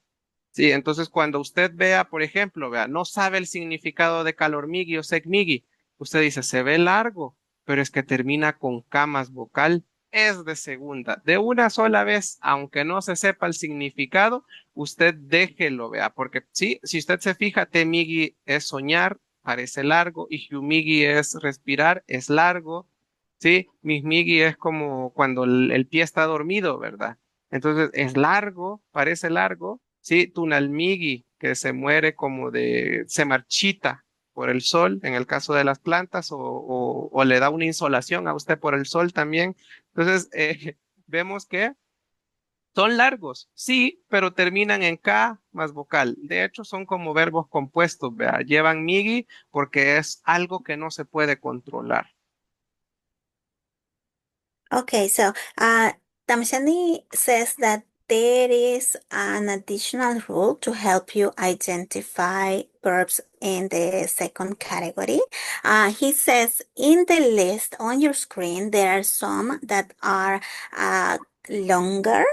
Sí, entonces cuando usted vea, por ejemplo, vea, no sabe el significado de calormigui o segmigui, usted dice, se ve largo, pero es que termina con K más vocal, es de segunda. De una sola vez, aunque no se sepa el significado, usted déjelo, vea, porque sí, si usted se fija, temigi es soñar, parece largo, y hiumigi es respirar, es largo, sí, mismigi es como cuando el pie está dormido, ¿verdad? Entonces es largo, parece largo. Sí, Tunalmigi, que se muere como se marchita por el sol, en el caso de las plantas, o le da una insolación a usted por el sol también. Entonces, vemos que son largos, sí, pero terminan en K más vocal. De hecho, son como verbos compuestos, vea, llevan migi porque es algo que no se puede controlar. Okay, so Tamshani says that there is an additional rule to help you identify verbs in the second category. He says in the list on your screen, there are some that are longer.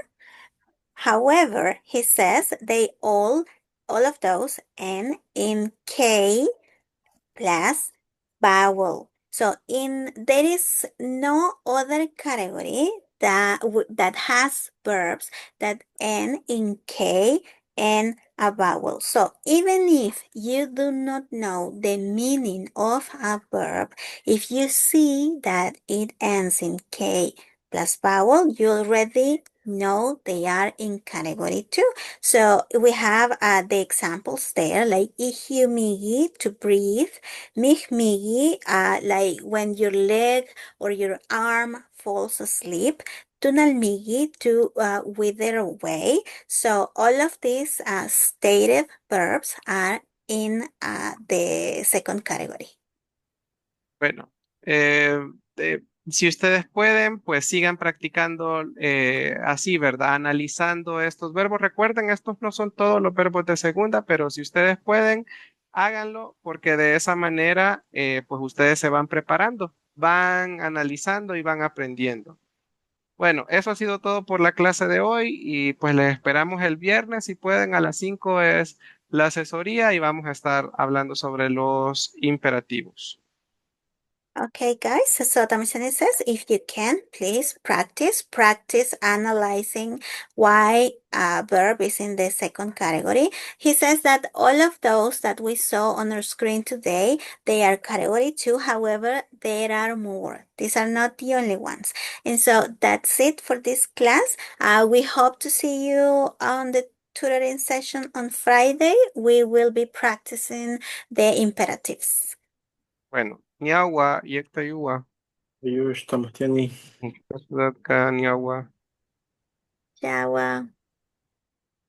However, he says all of those end in K plus vowel. So there is no other category that has verbs that end in K and a vowel. So even if you do not know the meaning of a verb, if you see that it ends in K plus vowel, you already know they are in category 2. So we have the examples there, like ihumigi, to breathe, mihmigi, like when your leg or your arm falls asleep, tunalmigi, to wither away. So all of these stated verbs are in the second category. Bueno, si ustedes pueden, pues sigan practicando así, ¿verdad? Analizando estos verbos. Recuerden, estos no son todos los verbos de segunda, pero si ustedes pueden, háganlo porque de esa manera, pues ustedes se van preparando, van analizando y van aprendiendo. Bueno, eso ha sido todo por la clase de hoy y pues les esperamos el viernes. Si pueden, a las 5 es la asesoría y vamos a estar hablando sobre los imperativos. Okay, guys, so Tamishani says if you can, please practice analyzing why a verb is in the second category. He says that all of those that we saw on our screen today, they are category 2. However, there are more. These are not the only ones. And so that's it for this class. We hope to see you on the tutoring session on Friday. We will be practicing the imperatives. Bueno, Niagua, Yektayua, Ayush, Tamatiani. Niagua. Ciao.